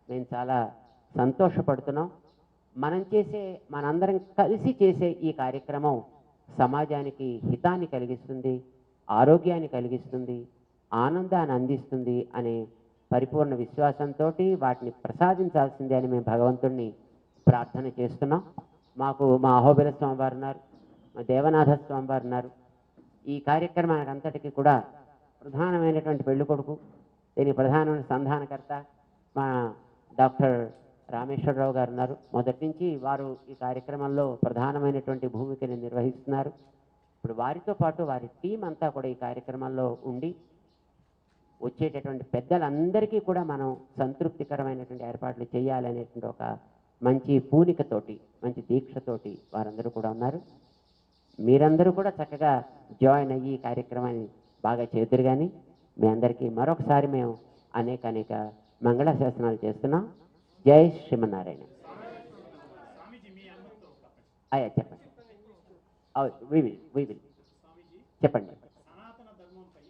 A: మేము చాలా సంతోషపడుతున్నాం. మనందరం కలిసి చేసే ఈ కార్యక్రమం సమాజానికి హితాన్ని కలిగిస్తుంది, ఆరోగ్యాన్ని కలిగిస్తుంది, ఆనందాన్ని అందిస్తుంది అనే పరిపూర్ణ విశ్వాసంతో వాటిని ప్రసాదించాల్సిందే అని మేము భగవంతుడిని ప్రార్థన చేస్తున్నాం. మాకు మా అహోబిల స్వామివారు ఉన్నారు, మా దేవనాథ స్వామివారు ఉన్నారు. ఈ కార్యక్రమానికి అంతటికీ కూడా ప్రధానమైనటువంటి పెళ్ళికొడుకు, దీనికి ప్రధానమైన సంధానకర్త మా డాక్టర్ రామేశ్వరరావు గారు ఉన్నారు. మొదటి నుంచి వారు ఈ కార్యక్రమంలో ప్రధానమైనటువంటి భూమికని నిర్వహిస్తున్నారు. ఇప్పుడు వారితో పాటు వారి టీం అంతా కూడా ఈ కార్యక్రమంలో ఉండి వచ్చేటటువంటి పెద్దలందరికీ కూడా మనం సంతృప్తికరమైనటువంటి ఏర్పాట్లు చేయాలనేటువంటి ఒక మంచి పూనికతోటి, మంచి దీక్షతోటి వారందరూ కూడా ఉన్నారు. మీరందరూ కూడా చక్కగా జాయిన్ అయ్యి ఈ కార్యక్రమాన్ని బాగా చేదురు. కానీ మీ అందరికీ మరొకసారి మేము అనేక మంగళాశాసనాలు చేస్తున్నాం. జై శ్రీమన్నారాయణ. అయ్యా చెప్పండి. చెప్పండి.
B: సనాతన ధర్మంపై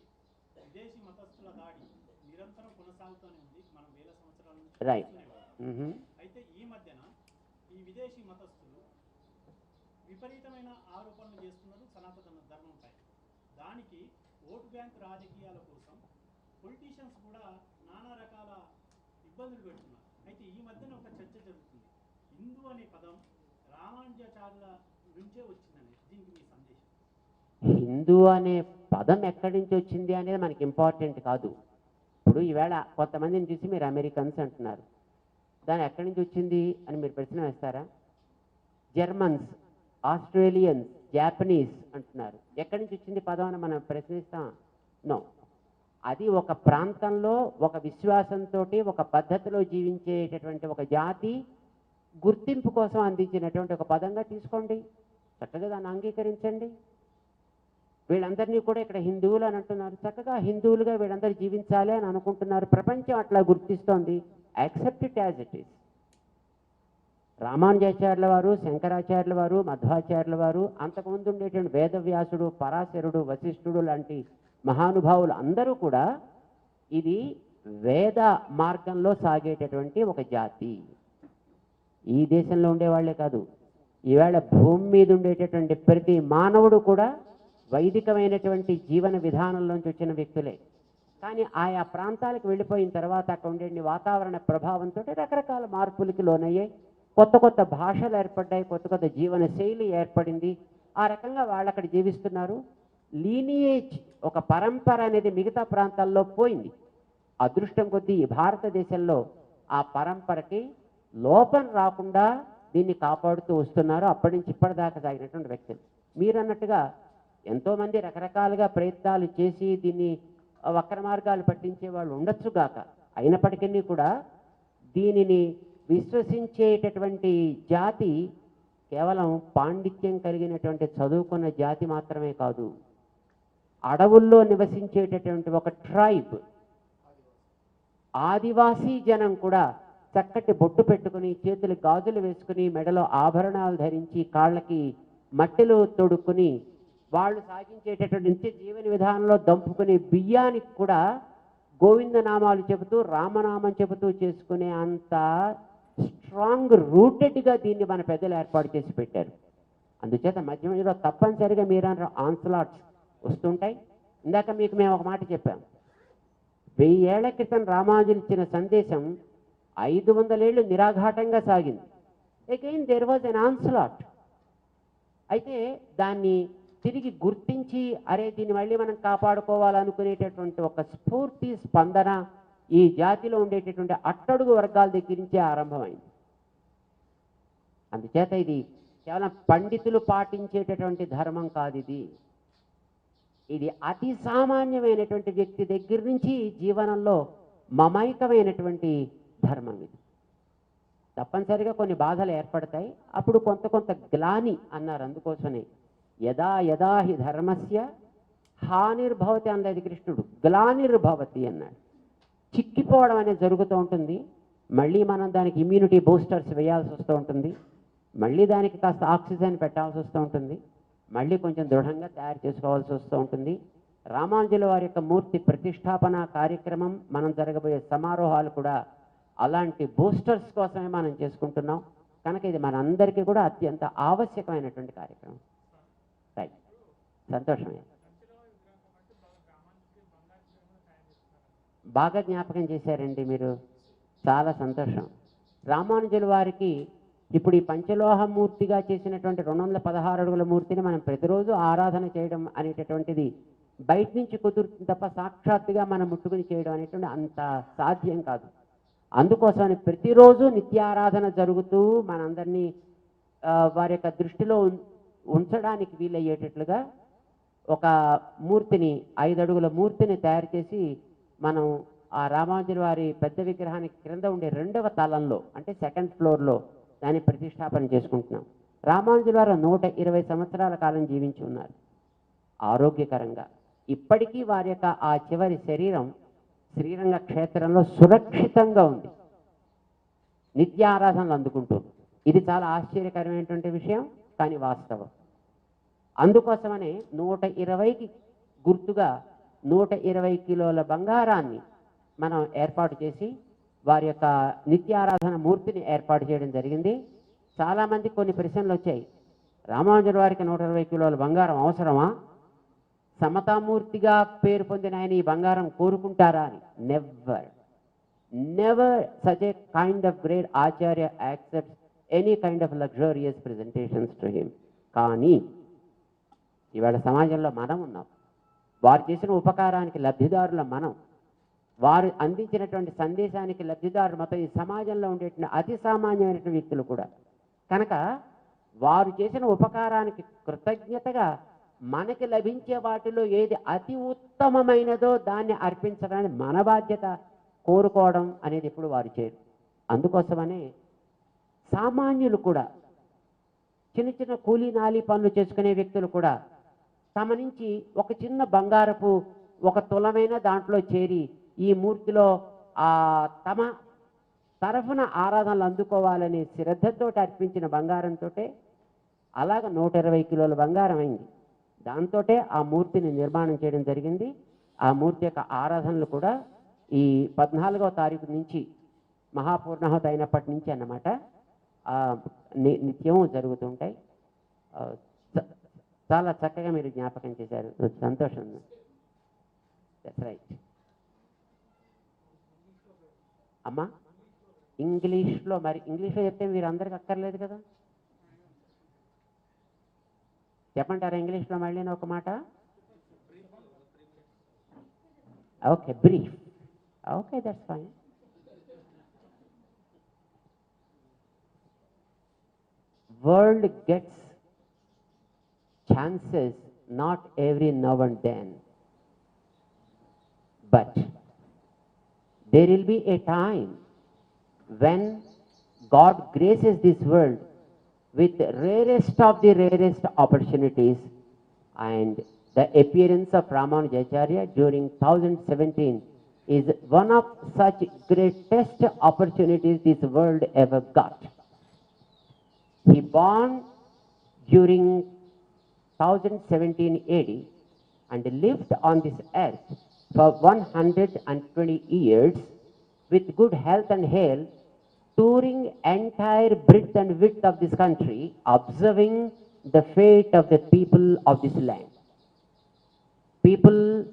B: విదేశీ మతస్థుల దాడి నిరంతరం కొనసాగుతూనే ఉంది. మనం వేల సంవత్సరాల నుంచి
A: రైట్.
B: అయితే ఈ మధ్యన ఈ విదేశీ మతస్థులు విపరీతమైన ఆరోపణలు చేస్తున్నారు సనాతన ధర్మంపై. దానికి ఓటు బ్యాంక్ రాజకీయాల కోసం పొలిటీషియన్స్ కూడా నానా రకాల ఇబ్బందులు పెడుతున్నారు. అయితే ఈ మధ్యన ఒక చర్చ జరుగుతుంది. హిందూ అనే పదం రామానుజాచార్యుల నుంచే వచ్చిందని. దీనికి మీ సందేశం?
A: హిందూ అనే పదం ఎక్కడి నుంచి వచ్చింది అనేది మనకి ఇంపార్టెంట్ కాదు. ఇప్పుడు ఈవేళ కొంతమందిని చూసి మీరు అమెరికన్స్ అంటున్నారు, దాని ఎక్కడి నుంచి వచ్చింది అని మీరు ప్రశ్న వేస్తారా? జర్మన్స్, ఆస్ట్రేలియన్స్, జాపనీస్ అంటున్నారు, ఎక్కడి నుంచి వచ్చింది పదం అని మనం ప్రశ్నిస్తాం? నో. అది ఒక ప్రాంతంలో ఒక విశ్వాసంతో ఒక పద్ధతిలో జీవించేటటువంటి ఒక జాతి గుర్తింపు కోసం అందించినటువంటి ఒక పదంగా తీసుకోండి, చక్కగా దాన్ని అంగీకరించండి. వీళ్ళందరినీ కూడా ఇక్కడ హిందువులు అని అంటున్నారు, చక్కగా హిందువులుగా వీళ్ళందరూ జీవించాలి అని అనుకుంటున్నారు. ప్రపంచం అట్లా గుర్తిస్తోంది. Accept it as it is. రామానుజాచార్యుల వారు, శంకరాచార్యుల వారు, మధ్వాచార్యుల వారు, అంతకుముందు ఉండేటువంటి వేదవ్యాసుడు, పరాశరుడు, వశిష్ఠుడు లాంటి మహానుభావులు అందరూ కూడా ఇది వేద మార్గంలో సాగేటటువంటి ఒక జాతి. ఈ దేశంలో ఉండేవాళ్లే కాదు, ఈవేళ భూమి మీద ఉండేటటువంటి ప్రతి మానవుడు కూడా వైదికమైనటువంటి జీవన విధానంలోంచి వచ్చిన వ్యక్తులే. కానీ ఆయా ప్రాంతాలకు వెళ్ళిపోయిన తర్వాత అక్కడ ఉండే వాతావరణ ప్రభావంతో రకరకాల మార్పులకి లోనయ్యాయి. కొత్త భాషలు ఏర్పడ్డాయి, కొత్త జీవన శైలి ఏర్పడింది. ఆ రకంగా వాళ్ళు అక్కడ జీవిస్తున్నారు. లీనియేజ్, ఒక పరంపర అనేది మిగతా ప్రాంతాల్లో పోయింది. అదృష్టం కొద్దీ ఈ భారతదేశంలో ఆ పరంపరకి లోపం రాకుండా దీన్ని కాపాడుతూ వస్తున్నారు అప్పటి నుంచి ఇప్పటిదాకా సాగినటువంటి వ్యక్తులు. మీరు అన్నట్టుగా ఎంతోమంది రకరకాలుగా ప్రయత్నాలు చేసి దీన్ని వక్ర మార్గాలు పట్టించే వాళ్ళు ఉండొచ్చుగాక. అయినప్పటికీ కూడా దీనిని విశ్వసించేటటువంటి జాతి కేవలం పాండిత్యం కలిగినటువంటి చదువుకున్న జాతి మాత్రమే కాదు, అడవుల్లో నివసించేటటువంటి ఒక ట్రైబ్, ఆదివాసీ జనం కూడా చక్కటి బొట్టు పెట్టుకుని, చేతులు గాజులు వేసుకుని, మెడలో ఆభరణాలు ధరించి, కాళ్ళకి మట్టిలో తొడుక్కుని వాళ్ళు సాగించేటటువంటి నిత్య జీవన విధానంలో దంపుకునే బియ్యానికి కూడా గోవిందనామాలు చెబుతూ రామనామం చెబుతూ చేసుకునే అంత స్ట్రాంగ్ రూటెడ్గా దీన్ని మన పెద్దలు ఏర్పాటు చేసి పెట్టారు. అందుచేత మధ్య మధ్యలో తప్పనిసరిగా మీరు ఆన్స్లాట్స్ వస్తుంటాయి. ఇందాక మీకు మేము ఒక మాట చెప్పాం, 1000 ఏళ్ల క్రితం రామానుజులు ఇచ్చిన సందేశం 500 ఏళ్ళు నిరాఘాటంగా సాగింది. Again there was an onslaught. అయితే దాన్ని తిరిగి గుర్తించి అరే దీన్ని మళ్ళీ మనం కాపాడుకోవాలనుకునేటటువంటి ఒక స్ఫూర్తి స్పందన ఈ జాతిలో ఉండేటటువంటి అట్టడుగు వర్గాల దగ్గర నుంచే ఆరంభమైంది. అందుచేత ఇది కేవలం పండితులు పాటించేటటువంటి ధర్మం కాదు, ఇది అతి సామాన్యమైనటువంటి వ్యక్తి దగ్గర నుంచి జీవనంలో మమైకమైనటువంటి ధర్మం. ఇది తప్పనిసరిగా కొన్ని బాధలు ఏర్పడతాయి, అప్పుడు కొంత గ్లాని అన్నారు. అందుకోసమే యదా యదా హి ధర్మస్య హానిర్భవతి అన్నది కృష్ణుడు, గ్లానిర్భవతి అన్నాడు. చిక్కిపోవడం అనేది జరుగుతూ ఉంటుంది, మళ్ళీ మనం దానికి ఇమ్యూనిటీ బూస్టర్స్ వేయాల్సి వస్తూ ఉంటుంది, మళ్ళీ దానికి కాస్త ఆక్సిజన్ పెట్టాల్సి వస్తూ ఉంటుంది, మళ్ళీ కొంచెం దృఢంగా తయారు చేసుకోవాల్సి వస్తూ ఉంటుంది. రామానుజుల వారి యొక్క మూర్తి ప్రతిష్టాపన కార్యక్రమం, మనం జరగబోయే సమారోహాలు కూడా అలాంటి బూస్టర్స్ కోసమే మనం చేసుకుంటున్నాం. కనుక ఇది మనందరికీ కూడా అత్యంత ఆవశ్యకమైనటువంటి కార్యక్రమం. రైట్, సంతోషమే. బాగా జ్ఞాపకం చేశారండి మీరు, చాలా సంతోషం. రామానుజుల వారికి ఇప్పుడు ఈ పంచలోహమూర్తిగా చేసినటువంటి 216 అడుగుల మూర్తిని మనం ప్రతిరోజు ఆరాధన చేయడం అనేటటువంటిది బయట నుంచి కుదురుతుంది తప్ప సాక్షాత్తుగా మనం ముట్టుకుని చేయడం అనేటువంటి అంత సాధ్యం కాదు. అందుకోసమని ప్రతిరోజు నిత్యారాధన జరుగుతూ మనందరినీ వారి యొక్క దృష్టిలో ఉంచడానికి వీలయ్యేటట్లుగా ఒక మూర్తిని, 5 అడుగుల మూర్తిని తయారు చేసి మనం ఆ రామానుజుల వారి పెద్ద విగ్రహానికి క్రింద ఉండే 2వ తలంలో, అంటే 2nd ఫ్లోర్లో దాన్ని ప్రతిష్టాపన చేసుకుంటున్నాం. రామానుజుల వారు 120 సంవత్సరాల కాలం జీవించి ఉన్నారు ఆరోగ్యకరంగా. ఇప్పటికీ వారి యొక్క ఆ చివరి శరీరం శ్రీరంగ క్షేత్రంలో సురక్షితంగా ఉంది, నిత్యారాధనలు అందుకుంటుంది. ఇది చాలా ఆశ్చర్యకరమైనటువంటి విషయం, కానీ వాస్తవం. అందుకోసమనే 120కి గుర్తుగా 120 కిలోల బంగారాన్ని మనం ఏర్పాటు చేసి వారి యొక్క నిత్యారాధన మూర్తిని ఏర్పాటు చేయడం జరిగింది. చాలామంది కొన్ని ప్రశ్నలు వచ్చాయి, రామానుజుల వారికి 120 కిలోల బంగారం అవసరమా, సమతామూర్తిగా పేరు పొందిన ఆయన ఈ బంగారం కోరుకుంటారా అని. Never such a kind of great Acharya accepts any kind of luxurious presentations to him. కానీ ఇవాళ సమాజంలో మనం ఉన్నాం, వారు చేసిన ఉపకారానికి లబ్ధిదారుల మనం, వారు అందించినటువంటి సందేశానికి లబ్ధిదారులు మొత్తం ఈ సమాజంలో ఉండేటువంటి అతి సామాన్యమైనటువంటి వ్యక్తులు కూడా. కనుక వారు చేసిన ఉపకారానికి కృతజ్ఞతగా మనకి లభించే వాటిలో ఏది అతి ఉత్తమమైనదో దాన్ని అర్పించడానికి మన బాధ్యత కోరుకోవడం అనేది ఇప్పుడు వారు చేయరు. అందుకోసమనే సామాన్యులు కూడా, చిన్న చిన్న కూలీ నాలి పనులు చేసుకునే వ్యక్తులు కూడా తమ నుంచి ఒక చిన్న బంగారపు ఒక తులమైన దాంట్లో చేరి ఈ మూర్తిలో తమ తరఫున ఆరాధనలు అందుకోవాలనే శ్రద్ధతో అర్పించిన బంగారంతో అలాగ 120 కిలోల బంగారం అయింది. దాంతో ఆ మూర్తిని నిర్మాణం చేయడం జరిగింది. ఆ మూర్తి యొక్క ఆరాధనలు కూడా ఈ 14వ తారీఖు నుంచి మహాపూర్ణాహుతి అయినప్పటి నుంచి అన్నమాట నిత్యం జరుగుతుంటాయి. చాలా చక్కగా మీరు జ్ఞాపకం చేశారు, సంతోషం. దట్స్ రైట్ అమ్మా. ఇంగ్లీష్లో, మరి ఇంగ్లీష్లో చెప్తే మీరు అందరికి అక్కర్లేదు కదా, చెప్పంటారా ఇంగ్లీష్లో మళ్ళీ ఒక మాట? Okay, brief. Okay, that's fine. World gets chances not every now and then, but there will be a time when God graces this world with rarest of the rarest opportunities, and the appearance of Ramanujacharya during 2017 is one of such greatest opportunities this world ever got. He born during 1017 AD and lived on this earth for 120 years with good health and health, touring entire breadth and width of this country, observing the fate of the people of this land. People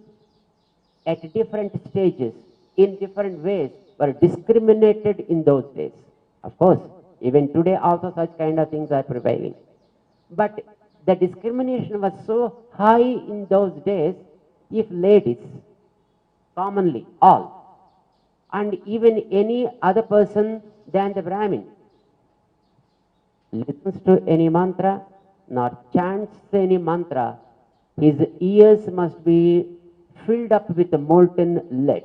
A: at different stages, in different ways, were discriminated in those days. Of course, even today also such kind of things are prevailing. But the discrimination was so high in those days, if ladies, commonly all, and even any other person than the Brahmin, listens to any mantra, nor chants any mantra, his ears must be filled up with molten lead.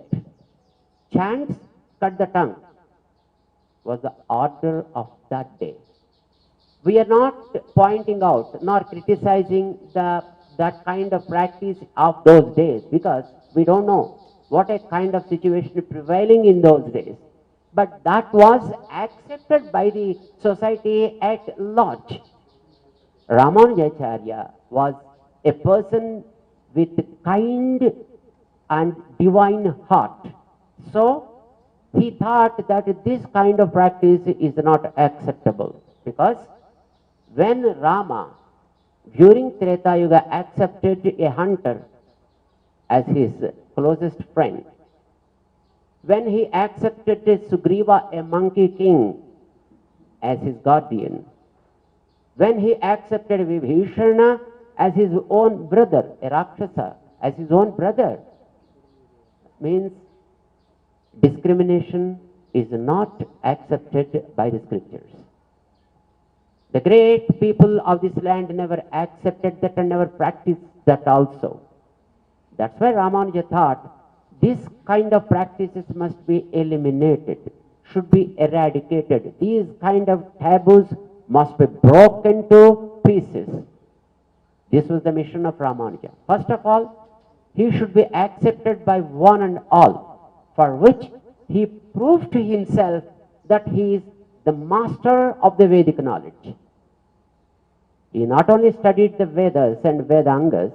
A: Chants cut the tongue was the order of that day. We are not pointing out nor criticizing that kind of practice of those days, because we don't know what a kind of situation prevailing in those days. But that was accepted by the society at large. Ramanujacharya was a person with kind and divine heart. So he thought that this kind of practice is not acceptable, because when Rama during Treta Yuga accepted a hunter as his closest friend, when he accepted Sugriva, a monkey king, as his guardian, when he accepted Vibhishana as his own brother, a Rakshasa, as his own brother, means discrimination is not accepted by the scriptures. The great people of this land never accepted that and never practiced that also. That's why Ramanuja thought this kind of practices must be eliminated, should be eradicated. These kind of taboos must be broken to pieces. This was the mission of Ramanuja. First of all, he should be accepted by one and all, for which he proved to himself that he is the master of the Vedic knowledge. He not only studied the Vedas and Vedangas,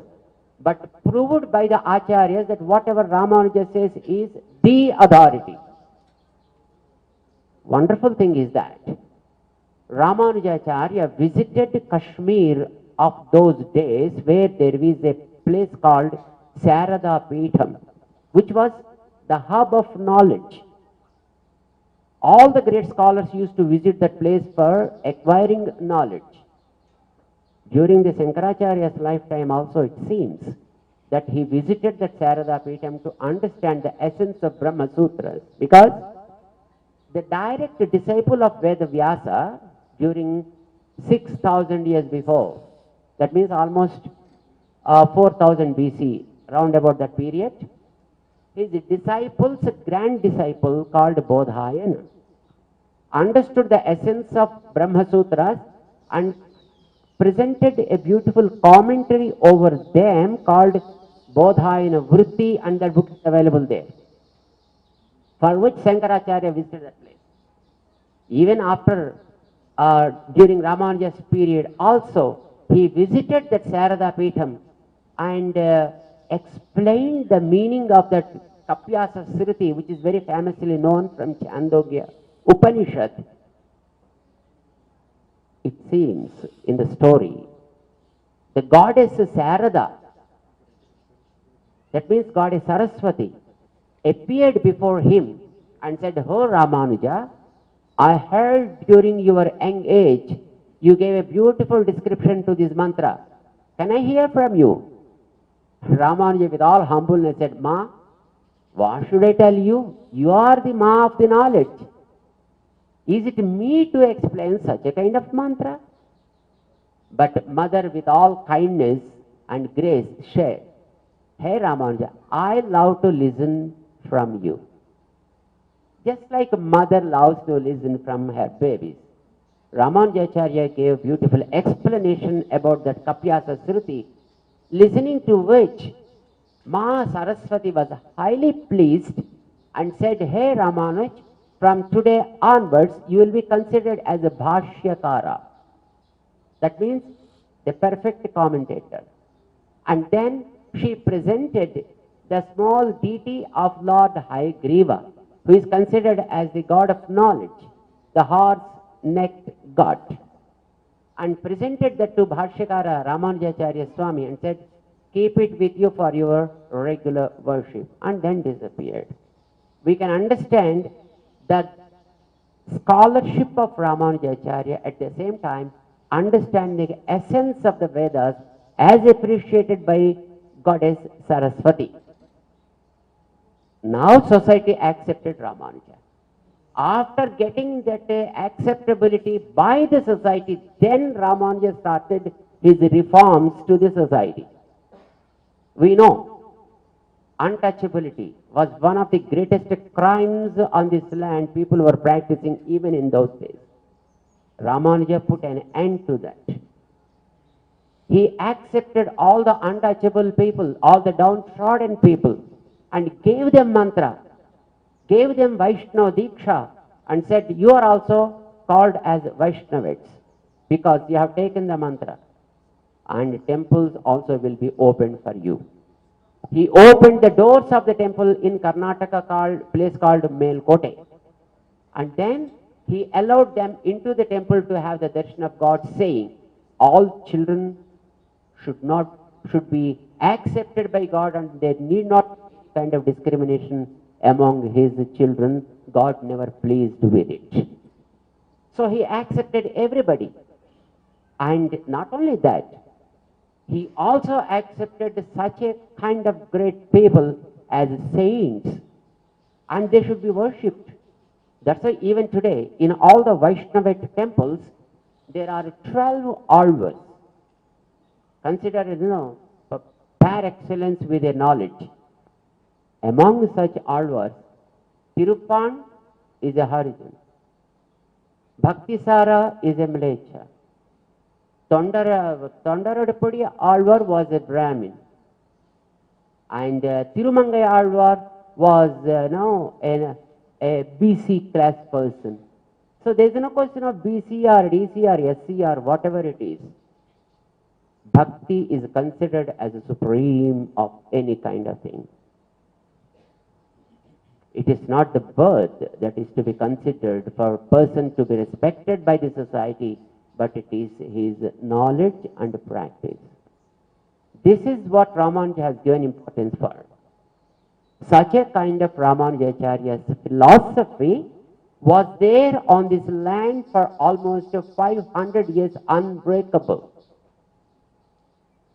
A: but proved by the Acharyas that whatever Ramanuja says is the authority. Wonderful thing is that Ramanujacharya visited Kashmir of those days, where there is a place called Sarada Peetham, which was the hub of knowledge. All the great scholars used to visit that place for acquiring knowledge. During the Shankaracharya's lifetime also, it seems that he visited that Sarada Peetham to understand the essence of Brahma Sutras, because the direct disciple of Veda Vyasa during 6,000 years before, that means almost 4000 BC, round about that period, his disciple's grand disciple called Bodhayana understood the essence of Brahma Sutras and presented a beautiful commentary over them called Bodhayana Vritti, and that book is available there, for which Shankaracharya visited that place. Even after, during Ramanuja's period also, he visited that Sarada Peetham and explained the meaning of that Kapyasa Sriti, which is very famously known from Chandogya Upanishad. It seems in the story, the goddess Sarada, that means goddess Saraswati, appeared before him and said, "Oh Ramanuja, I heard during your young age you gave a beautiful description to this mantra. Can I hear from you?" Ramanuja with all humbleness said, "Ma, what should I tell you? You are the Ma of the knowledge. Is it me to explain such a kind of mantra?" But mother with all kindness and grace said, "Hey Ramanuja, I love to listen from you. Just like a mother loves to listen from her babies." Ramanujacharya gave beautiful explanation about that Kapyasa Sruti, listening to which Ma Saraswati was highly pleased and said, "Hey Ramanuj, from today onwards you will be considered as a Bhashyakara." That means the perfect commentator. And then she presented the small deity of Lord Hayagriva, who is considered as the god of knowledge, the horse-necked god, and presented that to Bhashyakara Ramanujacharya Swami and said, keep it with you for your regular worship, and then disappeared. We can understand the scholarship of Ramanujacharya, at the same time understanding the essence of the Vedas as appreciated by goddess Saraswati. Now society accepted Ramanuja. After getting that acceptability by the society, then Ramanuja started his reforms to the society. We know untouchability was one of the greatest crimes on this land people were practicing even in those days. Ramanuja put an end to that. He accepted all the untouchable people, all the downtrodden people, and gave them mantra, gave them Vaishnava Diksha, and said, you are also called as Vaishnavits because you have taken the mantra. And temples also will be opened for you. He opened the doors of the temple in Karnataka, place called Melkote. And then he allowed them into the temple to have the darshan of God, saying, all children should be accepted by God, and there need not be kind of discrimination among his children. God never pleased with it. So he accepted everybody. And not only that, he also accepted such a kind of great people as saints, and they should be worshipped. That's why even today, in all the Vaishnava temples, there are 12 alvars, considered, par excellence with their knowledge. Among such alvars, Tiruppan is a Harijan, Bhaktisara is a Mlecha, Tondaradapudi Alvar was a Brahmin, and Tirumangai Alvar was a BC class person. So there is no question of BC or DC or SC or whatever it is. Bhakti is considered as a supreme of any kind of thing. It is not the birth that is to be considered for a person to be respected by the society, but it is his knowledge and practice. This is what Ramanuja has given importance for. Such a kind of Ramanujacharya's philosophy was there on this land for almost 500 years, unbreakable.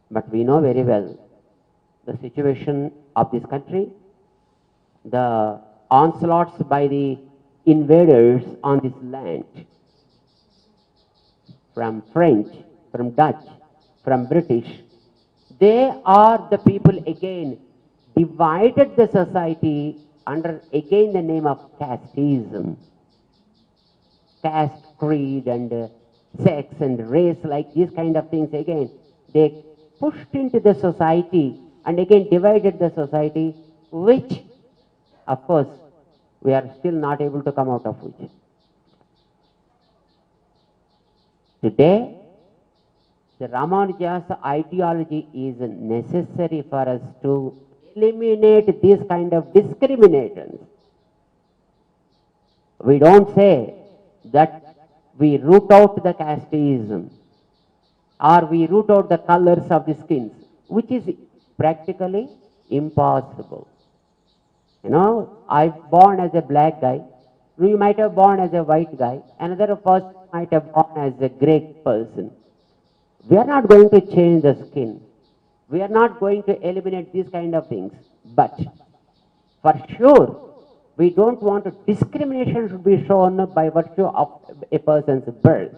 A: But we know very well the situation of this country, the onslaughts by the invaders on this land, from French, from Dutch, from British. They are the people again divided the society under again the name of casteism. Caste, creed and sex and race, like these kind of things, again they pushed into the society and again divided the society, which of course we are still not able to come out of which. Today, the Ramanuja's ideology is necessary for us to eliminate these kind of discriminations. We don't say that we root out the casteism or we root out the colors of the skins, which is practically impossible. I'm born as a black guy, you might have born as a white guy, another person might have born as a gray person. We are not going to change the skin. We are not going to eliminate these kind of things. But for sure, we don't want to, discrimination should be shown by virtue of a person's birth.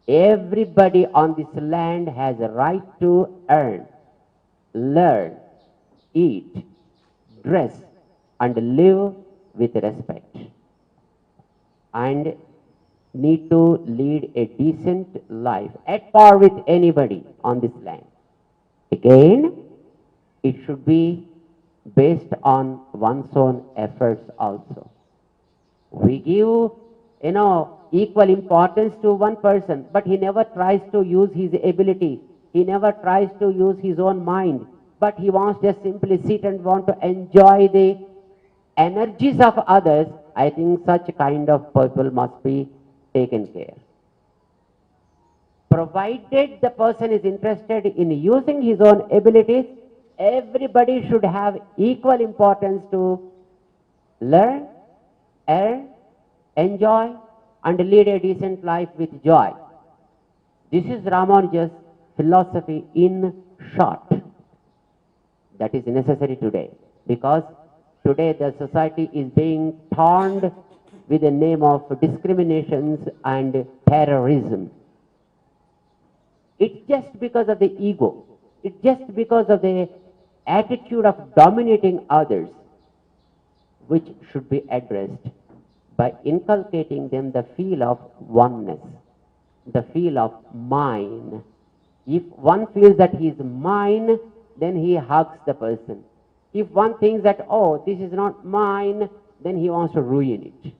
A: Everybody on this land has a right to earn, learn, eat, dress, and live with respect, and need to lead a decent life at par with anybody on this land. Again, it should be based on one's own efforts also. We give, equal importance to one person, but he never tries to use his ability. He never tries to use his own mind, but he wants just simply sit and want to enjoy the energies of others. I think such kind of people must be taken care. Provided the person is interested in using his own abilities, everybody should have equal importance to learn, earn, enjoy, and lead a decent life with joy. This is Ramanuja's philosophy in short. That is necessary today, because today the society is being torn with the name of discriminations and terrorism. It's just because of the ego. It's just because of the attitude of dominating others, which should be addressed by inculcating them the feel of oneness, the feel of mine. If one feels that he is mine, then he hugs the person. If one thinks that, oh, this is not mine, then he wants to ruin it.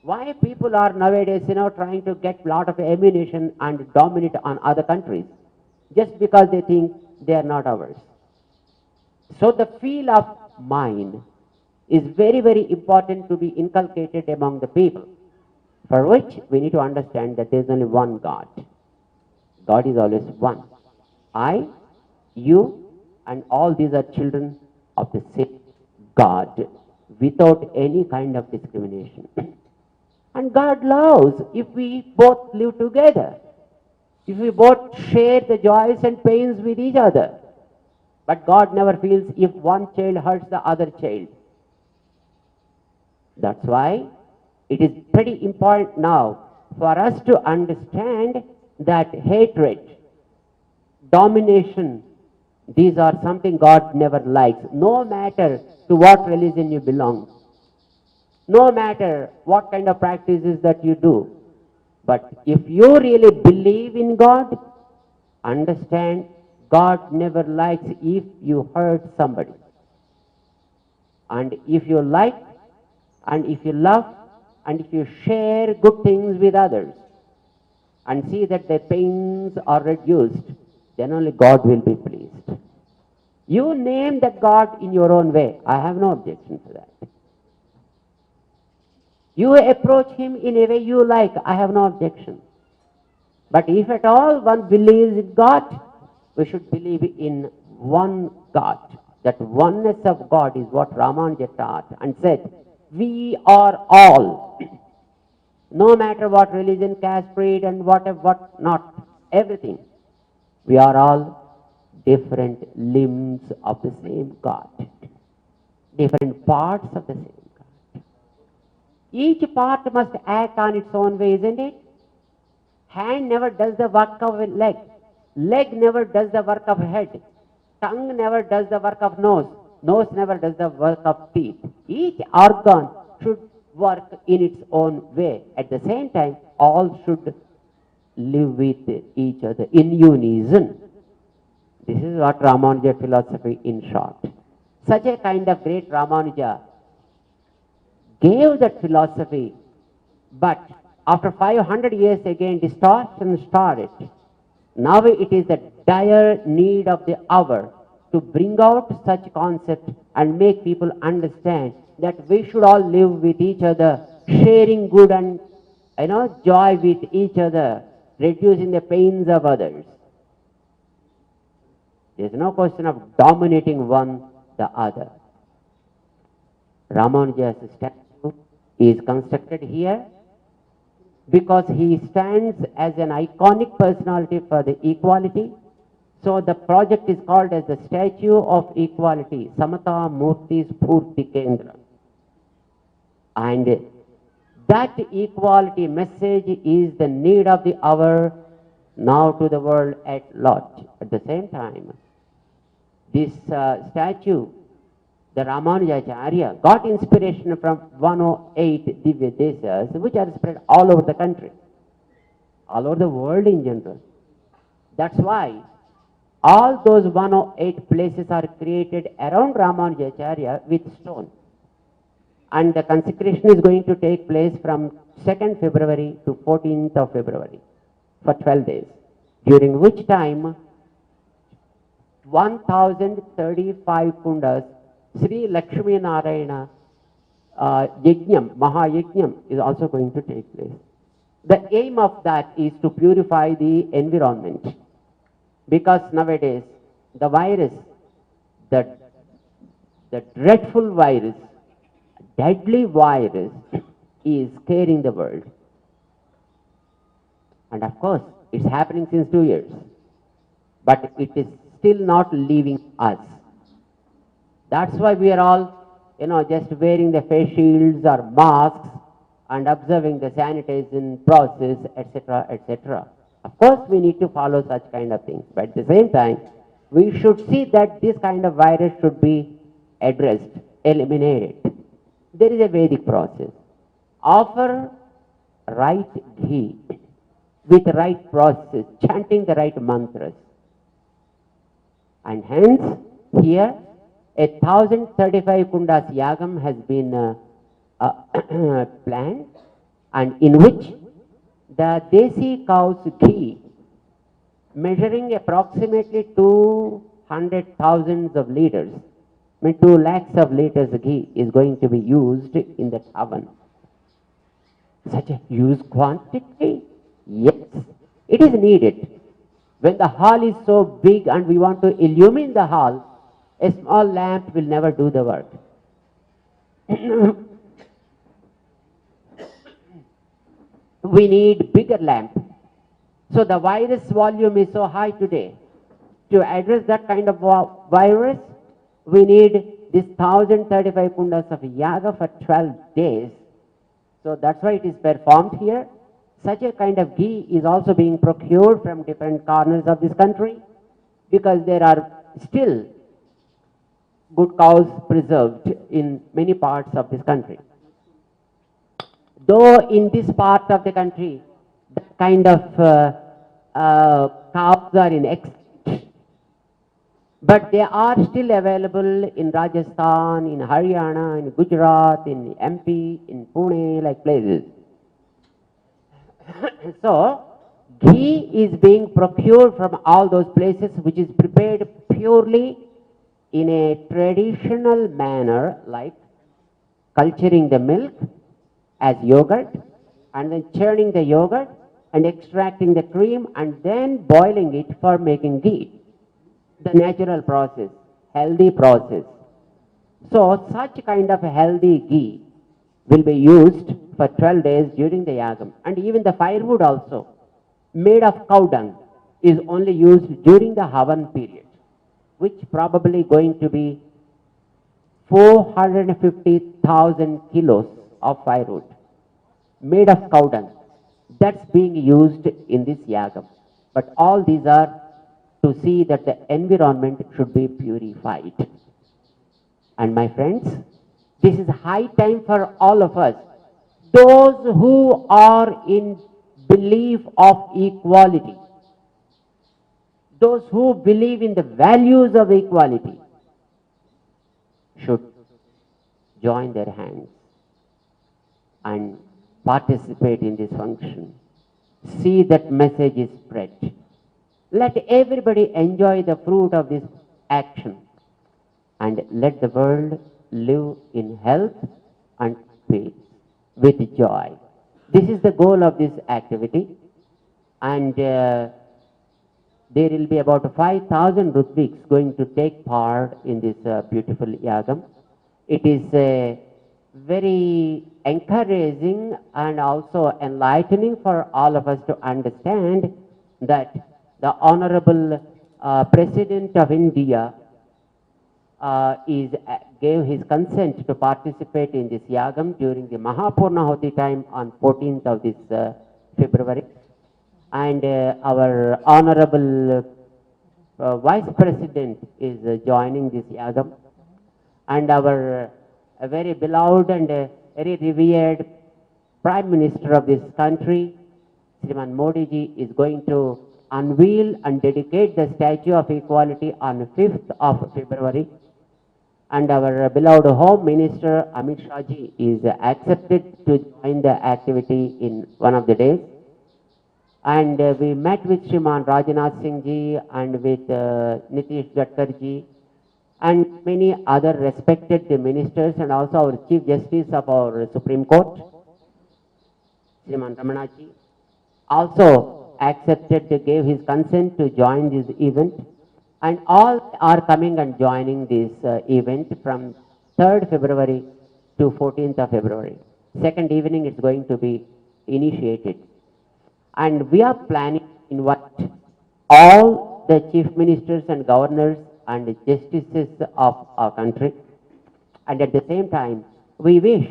A: Why people are nowadays, trying to get lot of ammunition and dominate on other countries? Just because they think they are not ours. So the feel of mine is very, very important to be inculcated among the people, for which we need to understand that there is only one God. God is always one. I, you, and all these are children of the same God, without any kind of discrimination. And God loves if we both live together, if we both share the joys and pains with each other. But God never feels if one child hurts the other child. That's why it is pretty important now for us to understand that hatred, domination, these are something God never likes, no matter to what religion you belong, no matter what kind of practices that you do. But if you really believe in God, understand God never likes if you hurt somebody. And if you like, and if you love, and if you share good things with others, and see that their pains are reduced, then only God will be pleased. You name that God in your own way. I have no objection to that. You approach him in a way you like. I have no objection. But if at all one believes in God, we should believe in one God. That oneness of God is what Ramanuja taught and said, we are all, no matter what religion, caste, creed, and what not, everything. We are all different limbs of the same God, different parts of the same God. Each part must act on its own way, isn't it? Hand never does the work of a leg. Leg never does the work of head. Tongue never does the work of nose. Nose never does the work of teeth. Each organ should work in its own way. At the same time, all should live with each other in unison. This is what Ramanuja philosophy in short. Such a kind of great Ramanuja gave that philosophy, but after 500 years again distortion started. Now it is the dire need of the hour to bring out such concept and make people understand that we should all live with each other, sharing good and joy with each other, reducing the pains of others. There is no question of dominating one the other. Ramanuja's statue is constructed here because he stands as an iconic personality for the equality. So the project is called as the Statue of Equality, Samata Murti Spurti Kendra. And that equality message is the need of the hour now to the world at large. At the same time, this statue, the Ramanujacharya, got inspiration from 108 Divya Desas, which are spread all over the country, all over the world in general. That's why all those 108 places are created around Ramanujacharya with stone. and the consecration is going to take place from 2nd February to 14th of February for 12 days, during which time 1035 kundas Sri Lakshmi Narayana Yajnam, Mahayajnam is also going to take place. The aim of that is to purify the environment, because nowadays the virus, the dreadful virus, deadly virus is scaring the world. And of course, it's happening since 2 years, but it is still not leaving us. That's why we are all, just wearing the face shields or masks and observing the sanitation process, etc., etc. Of course, we need to follow such kind of things, but at the same time, we should see that this kind of virus should be addressed, eliminated. There is a Vedic process. Offer right ghee with right process, chanting the right mantras. And hence, here, 1035 kundas yagam has been planned, and in which the desi cow's ghee, measuring approximately 200,000 of liters, 2 lakhs of liters of ghee is going to be used in that oven. Such a huge quantity? Yes, it is needed. When the hall is so big and we want to illumine the hall, a small lamp will never do the work. We need bigger lamp. So the virus volume is so high today. To address that kind of virus, we need this 1035 kundas of yaga for 12 days. So that's why it is performed here. Such a kind of ghee is also being procured from different corners of this country, because there are still good cows preserved in many parts of this country. Though in this part of the country, that kind of cows are in extinct, but they are still available in Rajasthan, in Haryana, in Gujarat, in MP, in Pune, like places. So, ghee is being procured from all those places, which is prepared purely in a traditional manner, like culturing the milk as yogurt, and then churning the yogurt and extracting the cream and then boiling it for making ghee. The natural process, healthy process. So such kind of healthy ghee will be used for 12 days during the yagam. And even the firewood also, made of cow dung, is only used during the Havan period, which probably going to be 450,000 kilos of firewood made of cow dung. That's being used in this yagam. But all these are to see that the environment should be purified. And my friends, this is high time for all of us. Those who are in belief of equality, those who believe in the values of equality, should join their hands and participate in this function. See that message is spread. Let everybody enjoy the fruit of this action, and let the world live in health and peace with joy. This is the goal of this activity, and there will be about 5,000 Ritviks going to take part in this beautiful yagam. It is very encouraging and also enlightening for all of us to understand that the Honorable President of India gave his consent to participate in this yagam during the Mahapurnahoti time on 14th of this February. And our Honorable Vice President is joining this yagam. And our very beloved and very revered Prime Minister of this country, Shriman Modi ji, is going to unveil and dedicate the Statue of Equality on 5th of February. And our beloved Home Minister Amit Shah ji is accepted to join the activity in one of the days. And we met with Shriman Rajnath Singh ji and with Nitish Gadkar ji and many other respected ministers and also our Chief Justice of our Supreme Court, Shriman Ramana ji, also accepted, gave his consent to join this event. And all are coming and joining this event from 3rd February to 14th of February. Second evening it's going to be initiated. And we are planning to invite all the chief ministers and governors and justices of our country. And at the same time, we wish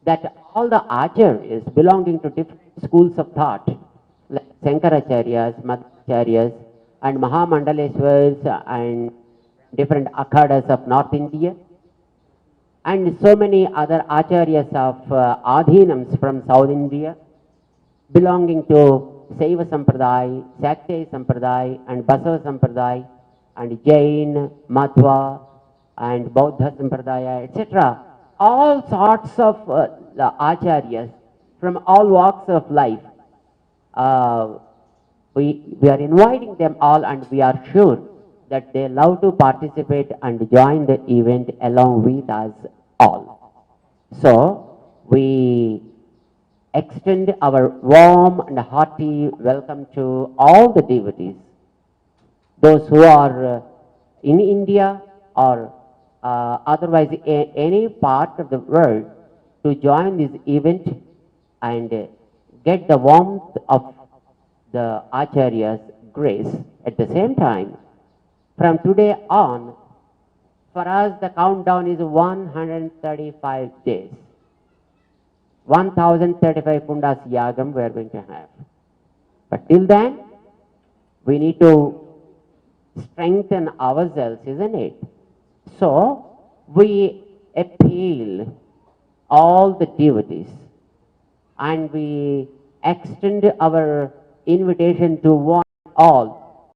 A: that all the acharyas belonging to different schools of thought, like Shankaracharyas, Madhvacharyas, and Mahamandaleswaras and different akhadas of North India, and so many other acharyas of adhinams from South India, belonging to Saiva Sampradaya, Shakti Sampradaya, and Basava Sampradaya, and Jain, Madhva, and Buddha Sampradaya, etc. All sorts of the acharyas from all walks of life. We are inviting them all, and we are sure that they love to participate and join the event along with us all. So, we extend our warm and hearty welcome to all the devotees, those who are in India or otherwise any part of the world, to join this event and get the warmth of the Acharya's grace. At the same time, from today on, for us the countdown is 135 days. 1035 Kundas Yagam we are going to have. But till then, we need to strengthen ourselves, isn't it? So, we appeal all the devotees and we extend our invitation to one all.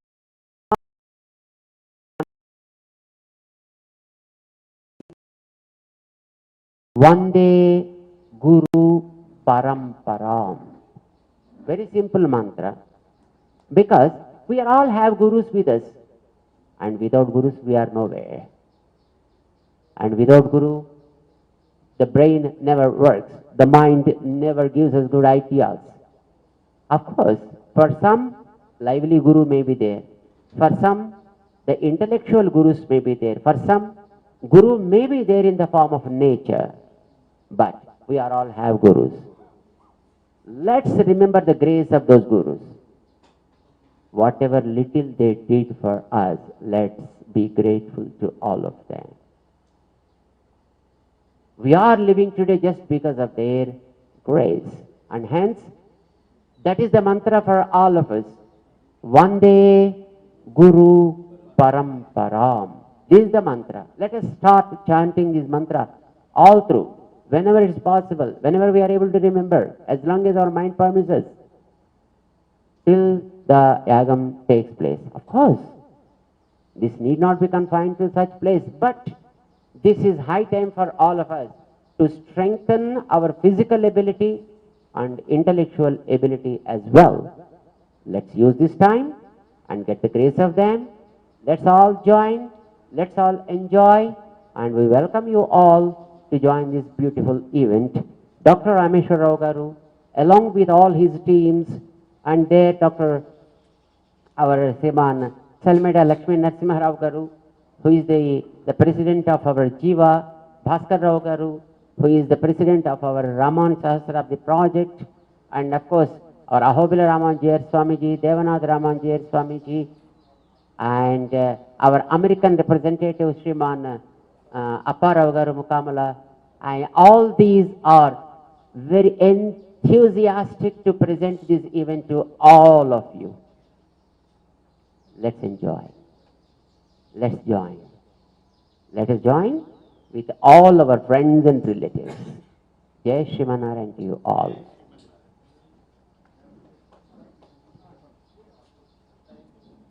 A: Vande Guru Paramparam. Very simple mantra. Because we are all have gurus with us. And without gurus we are nowhere. And without guru, the brain never works. The mind never gives us good ideas. Of course, for some, lively guru may be there. For some, the intellectual gurus may be there. For some, guru may be there in the form of nature. But we are all have gurus. Let's remember the grace of those gurus. Whatever little they did for us, let's be grateful to all of them. We are living today just because of their grace. And hence, that is the mantra for all of us. Vande Guru Paramparam. This is the mantra. Let us start chanting this mantra all through, whenever it is possible, whenever we are able to remember, as long as our mind permits us, till the yagam takes place. Of course, this need not be confined to such place, but this is high time for all of us to strengthen our physical ability and intellectual ability as well. Let's use this time and get the grace of them. Let's all join, let's all enjoy, and we welcome you all to join this beautiful event. Dr. Rameshwar Rao Garu, along with all his teams, and there Dr. our Seman Salmeda Lakshmi Narasimha Rao Garu, who is the president of our Jiva, Bhaskar Rao Garu, who is the president of our Raman Sahasrabdi project, and of course our Ahobila Ramanjayar Swamiji, Devanath Ramanjayar Swamiji, and our American representative Sriman Appa Rao Garu Mukamala, and all these are very enthusiastic to present this event to all of you. Let's enjoy. Let's join. Let us join with all our friends and relatives. Jai Shrimanarayan to you all.